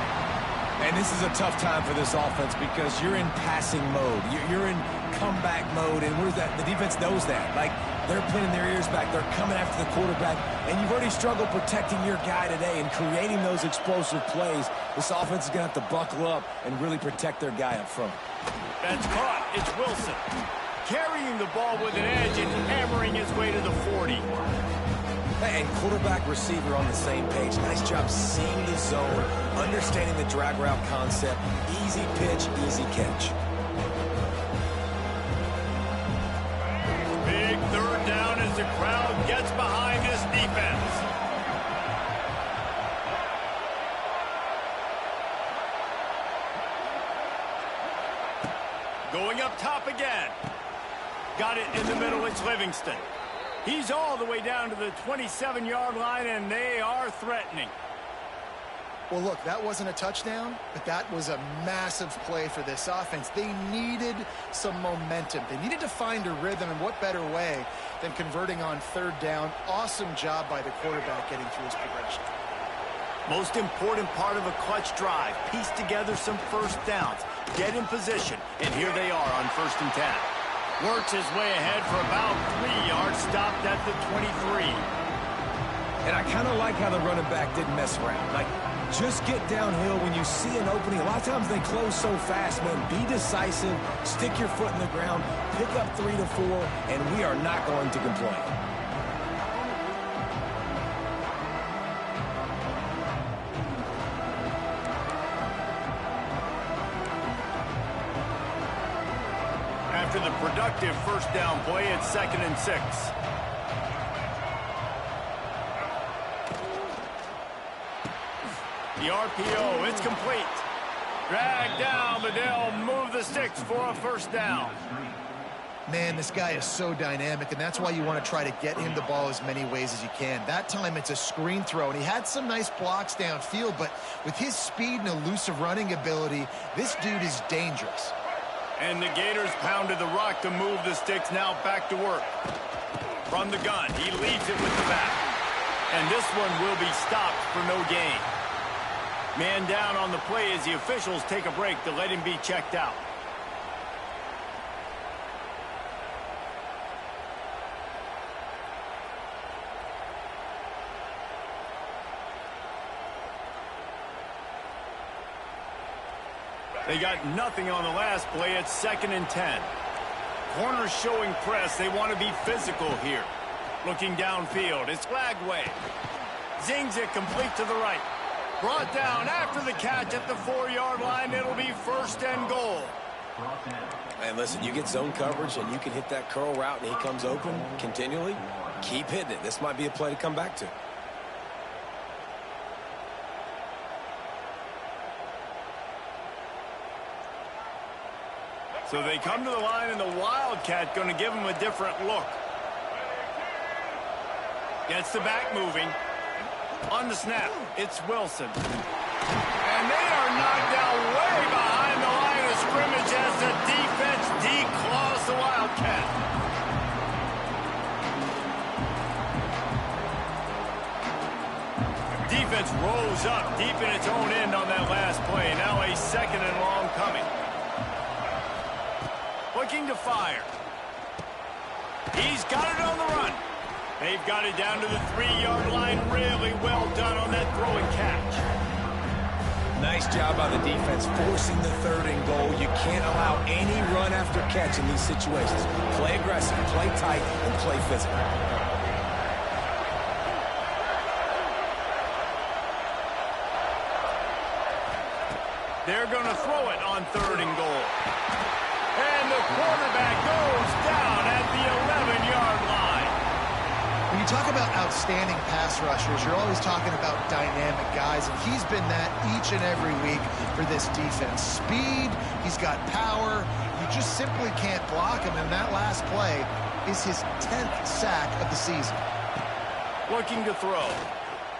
D: And this is a tough time for this offense because you're in passing mode. You're in comeback mode, and where's that? The defense knows that. Like, they're pinning their ears back. They're coming after the quarterback, and you've already struggled protecting your guy today and creating those explosive plays. This offense is going to have to buckle up and really protect their guy up front.
A: That's caught. It's Wilson. Carrying the ball with an edge and hammering his way to the 40.
C: And quarterback receiver on the same page. Nice job seeing the zone, understanding the drag route concept. Easy pitch, easy catch.
A: Big 3rd down as the crowd gets behind this defense. Going up top again. Got it in the middle, it's Livingston. He's all the way down to the 27-yard line, and they are threatening.
B: Well, look, that wasn't a touchdown, but that was a massive play for this offense. They needed some momentum. They needed to find a rhythm, and what better way than converting on third down. Awesome job by the quarterback getting through his progression.
A: Most important part of a clutch drive, piece together some first downs, get in position, and here they are on 1st and 10. Works his way ahead for about 3 yards, stopped at the 23.
D: And I kind of like how the running back didn't mess around. Like, just get downhill when you see an opening. A lot of times they close so fast, man. Be decisive, stick your foot in the ground, pick up 3 to 4, and we are not going to complain.
A: After the productive first down play, it's 2nd and 6. The RPO, it's complete. Drag down, but they'll move the sticks for a first down.
B: Man, this guy is so dynamic, and that's why you want to try to get him the ball as many ways as you can. That time it's a screen throw, and he had some nice blocks downfield, but with his speed and elusive running ability, this dude is dangerous.
A: And the Gators pounded the rock to move the sticks, now back to work. From the gun, he leads it with the back. And this one will be stopped for no gain. Man down on the play as the officials take a break to let him be checked out. They got nothing on the last play. It's 2nd and 10. Corners showing press. They want to be physical here. Looking downfield. It's Lagway. Zings it complete to the right. Brought down after the catch at the 4-yard line. It'll be 1st and goal.
C: And listen, you get zone coverage and you can hit that curl route and he comes open continually. Keep hitting it. This might be a play to come back to.
A: So they come to the line, and the Wildcat going to give them a different look. Gets the back moving. On the snap, it's Wilson. And they are knocked down way behind the line of scrimmage as the defense declaws the Wildcat. Defense rose up deep in its own end on that last play. Now a 2nd and long coming. Looking to fire. He's got it on the run. They've got it down to the 3-yard line. Really well done on that throw and catch.
D: Nice job by the defense forcing the 3rd and goal. You can't allow any run after catch in these situations. Play aggressive, play tight, and play physical.
A: They're going to throw it on 3rd and goal. And the quarterback goes down at the 11-yard line.
B: When you talk about outstanding pass rushers, you're always talking about dynamic guys, and he's been that each and every week for this defense. Speed, he's got power. You just simply can't block him, and that last play is his 10th sack of the season.
A: Looking to throw.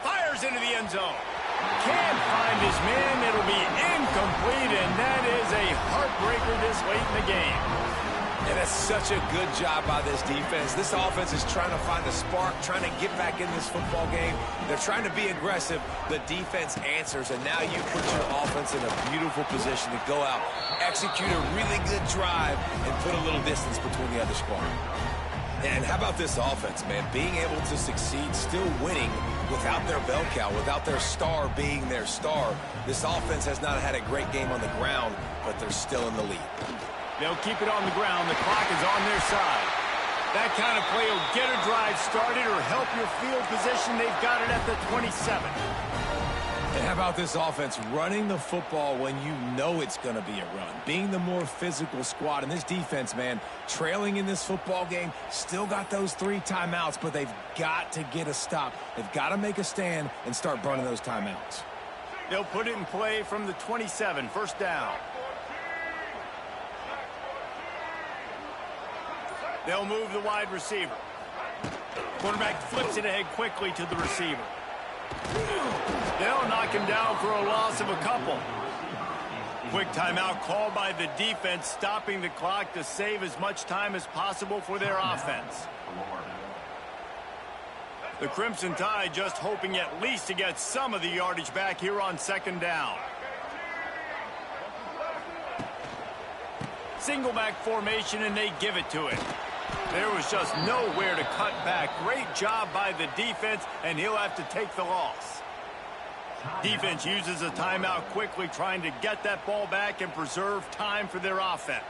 A: Fires into the end zone. Can't find his man. It'll be incomplete, and that is a heartbreaker this late in the game.
C: And that's such a good job by this defense. This offense is trying to find a spark, trying to get back in this football game. They're trying to be aggressive. The defense answers, and now you put your offense in a beautiful position to go out, execute a really good drive, and put a little distance between the other squad. And how about this offense, man? Being able to succeed, still winning without their bell cow, without their star being their star. This offense has not had a great game on the ground, but they're still in the lead.
A: They'll keep it on the ground. The clock is on their side. That kind of play will get a drive started or help your field position. They've got it at the 27.
D: And how about this offense running the football when you know it's going to be a run? Being the more physical squad. And this defense, man, trailing in this football game, still got those 3 timeouts, but they've got to get a stop. They've got to make a stand and start burning those timeouts.
A: They'll put it in play from the 27, 1st down. They'll move the wide receiver. Quarterback flips it ahead quickly to the receiver. They'll knock him down for a loss of a couple. Quick timeout called by the defense, stopping the clock to save as much time as possible for their offense. The Crimson Tide just hoping at least to get some of the yardage back here on second down. Single back formation, and they give it to him. There was just nowhere to cut back. Great job by the defense, and he'll have to take the loss. Defense uses a timeout quickly, trying to get that ball back and preserve time for their offense.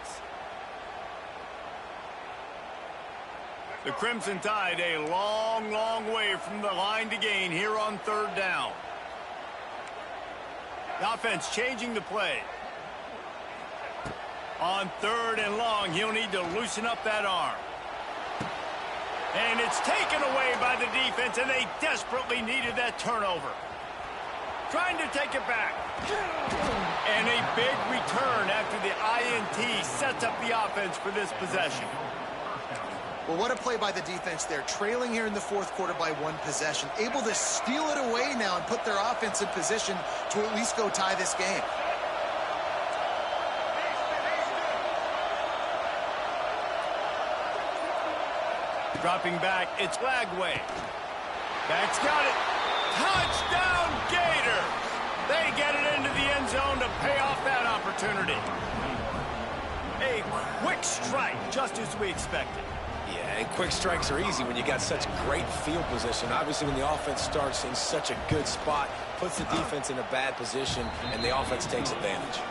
A: The Crimson Tide a long, long way from the line to gain here on third down. The offense changing the play. On third and long, he'll need to loosen up that arm. And it's taken away by the defense, and they desperately needed that turnover. Trying to take it back. And a big return after the INT sets up the offense for this possession.
B: Well, what a play by the defense there. Trailing here in the fourth quarter by one possession. Able to steal it away now and put their offense in position to at least go tie this game.
A: Dropping back, it's Lagway. Back's got it. Touchdown Gators! They get it into the end zone to pay off that opportunity. A quick strike, just as we expected.
C: Yeah, and quick strikes are easy when you got such great field position. Obviously, when the offense starts in such a good spot, puts the defense in a bad position, and the offense takes advantage.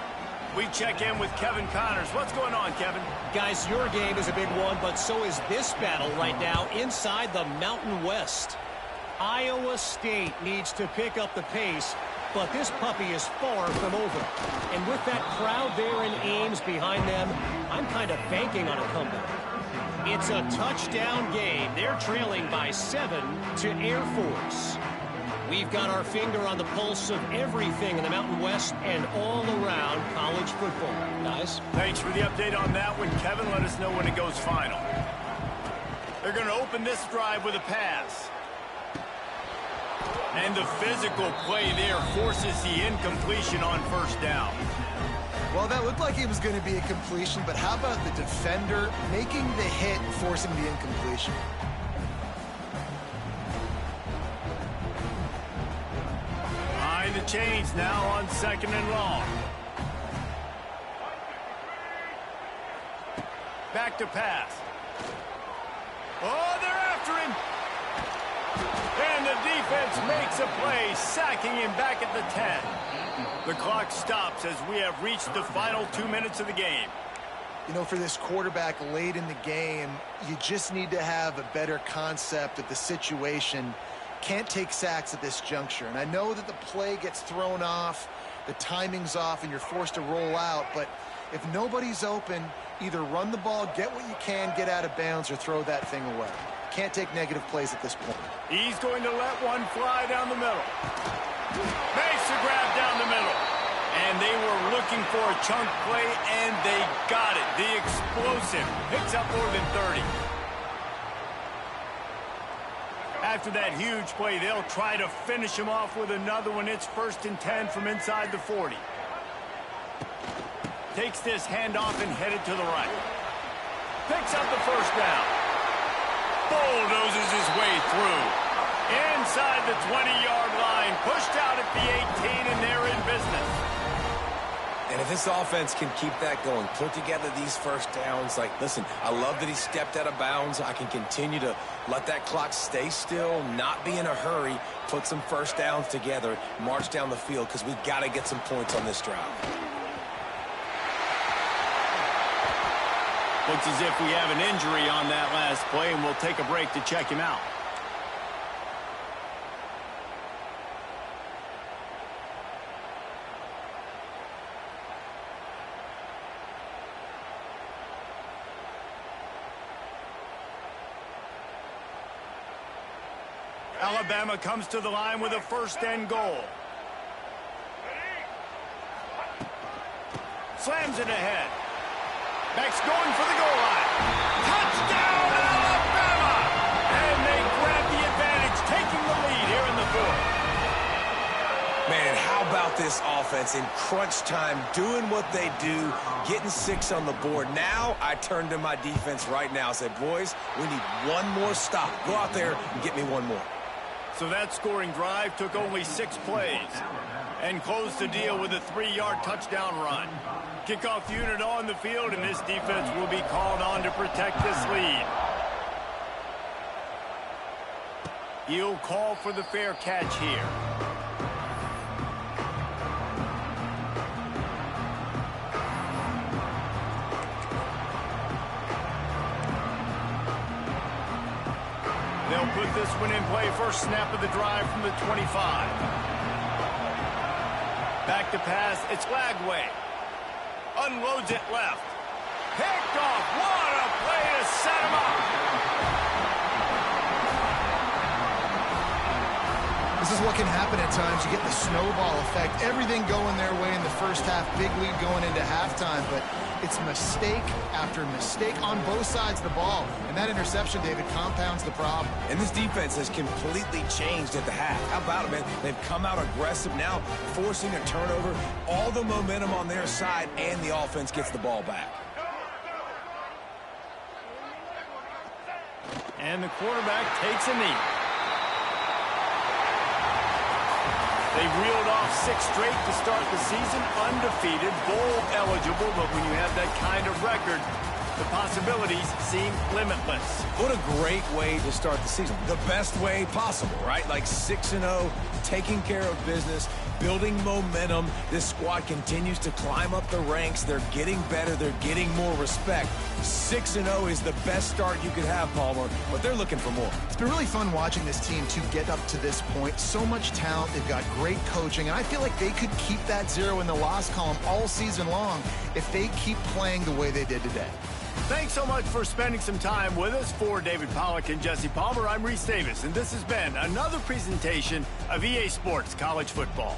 A: We check in with Kevin Connors. What's going on, Kevin?
E: Guys, your game is a big one, but so is this battle right now inside the Mountain West. Iowa State needs to pick up the pace, but this puppy is far from over. And with that crowd there in Ames behind them, I'm kind of banking on a comeback. It's a touchdown game. They're trailing by 7 to Air Force. We've got our finger on the pulse of everything in the Mountain West and all around college football. Guys?
A: Thanks for the update on that one, Kevin. Let us know when it goes final. They're going to open this drive with a pass. And the physical play there forces the incompletion on first down.
B: Well, that looked like it was going to be a completion, but how about the defender making the hit, forcing the incompletion?
A: Behind the chains now on second and long. Back to pass. Oh, they're after him. And the defense makes a play, sacking him back at the 10. The clock stops as we have reached the final 2 minutes of the game.
B: You know, for this quarterback late in the game, you just need to have a better concept of the situation. Can't take sacks at this juncture. And I know that the play gets thrown off, the timing's off, and you're forced to roll out. But if nobody's open, either run the ball, get what you can, get out of bounds, or throw that thing away. Can't take negative plays at this point.
A: He's going to let one fly down the middle. Makes the grab down the middle. And they were looking for a chunk play, and they got it. The explosive picks up more than 30. After that huge play, they'll try to finish him off with another one. It's 1st and 10 from inside the 40. Takes this handoff and headed to the right. Picks up the first down. Bulldozes his way through. Inside the 20-yard line. Pushed out at the 18, and they're in business.
C: And if this offense can keep that going, put together these first downs, like, listen, I love that he stepped out of bounds. I can continue to let that clock stay still, not be in a hurry, put some first downs together, march down the field, because we've got to get some points on this drive.
A: Looks as if we have an injury on that last play, and we'll take a break to check him out. Alabama comes to the line with a 1st and goal. Slams it ahead. Back's going for the goal line. Touchdown, Alabama! And they grab the advantage, taking the lead here in the 4th.
D: this offense in crunch time, doing what they do, getting 6 on the board. Now I turn to my defense right now and say, boys, we need one more stop. Go out there and get me one more.
A: So that scoring drive took only 6 plays and closed the deal with a 3-yard touchdown run. Kickoff unit on the field, and this defense will be called on to protect this lead. He'll call for the fair catch here. They'll put this one in play. First snap of the drive from the 25. Back to pass. It's Lagway. Unloads it left. Picked off. What a play to set him up.
B: This is what can happen at times. You get the snowball effect. Everything going their way in the first half. Big lead going into halftime. But it's mistake after mistake on both sides of the ball. And that interception, David, compounds the problem.
D: And this defense has completely changed at the half. How about it, man? They've come out aggressive now, forcing a turnover. All the momentum on their side, and the offense gets the ball back.
A: And the quarterback takes a knee. They reeled off 6 straight to start the season, undefeated, bowl eligible, but when you have that kind of record, the possibilities seem limitless.
D: What a great way to start the season. The best way possible, right? Like 6-0, taking care of business, building momentum. This squad continues to climb up the ranks. They're getting better. They're getting more respect. 6-0 is the best start you could have, Palmer, but they're looking for more.
B: It's been really fun watching this team to get up to this point. So much talent. They've got great coaching, and I feel like they could keep that 0 in the loss column all season long if they keep playing the way they did today.
A: Thanks so much for spending some time with us. For David Pollack and Jesse Palmer, I'm Reese Davis, and this has been another presentation of EA Sports College Football.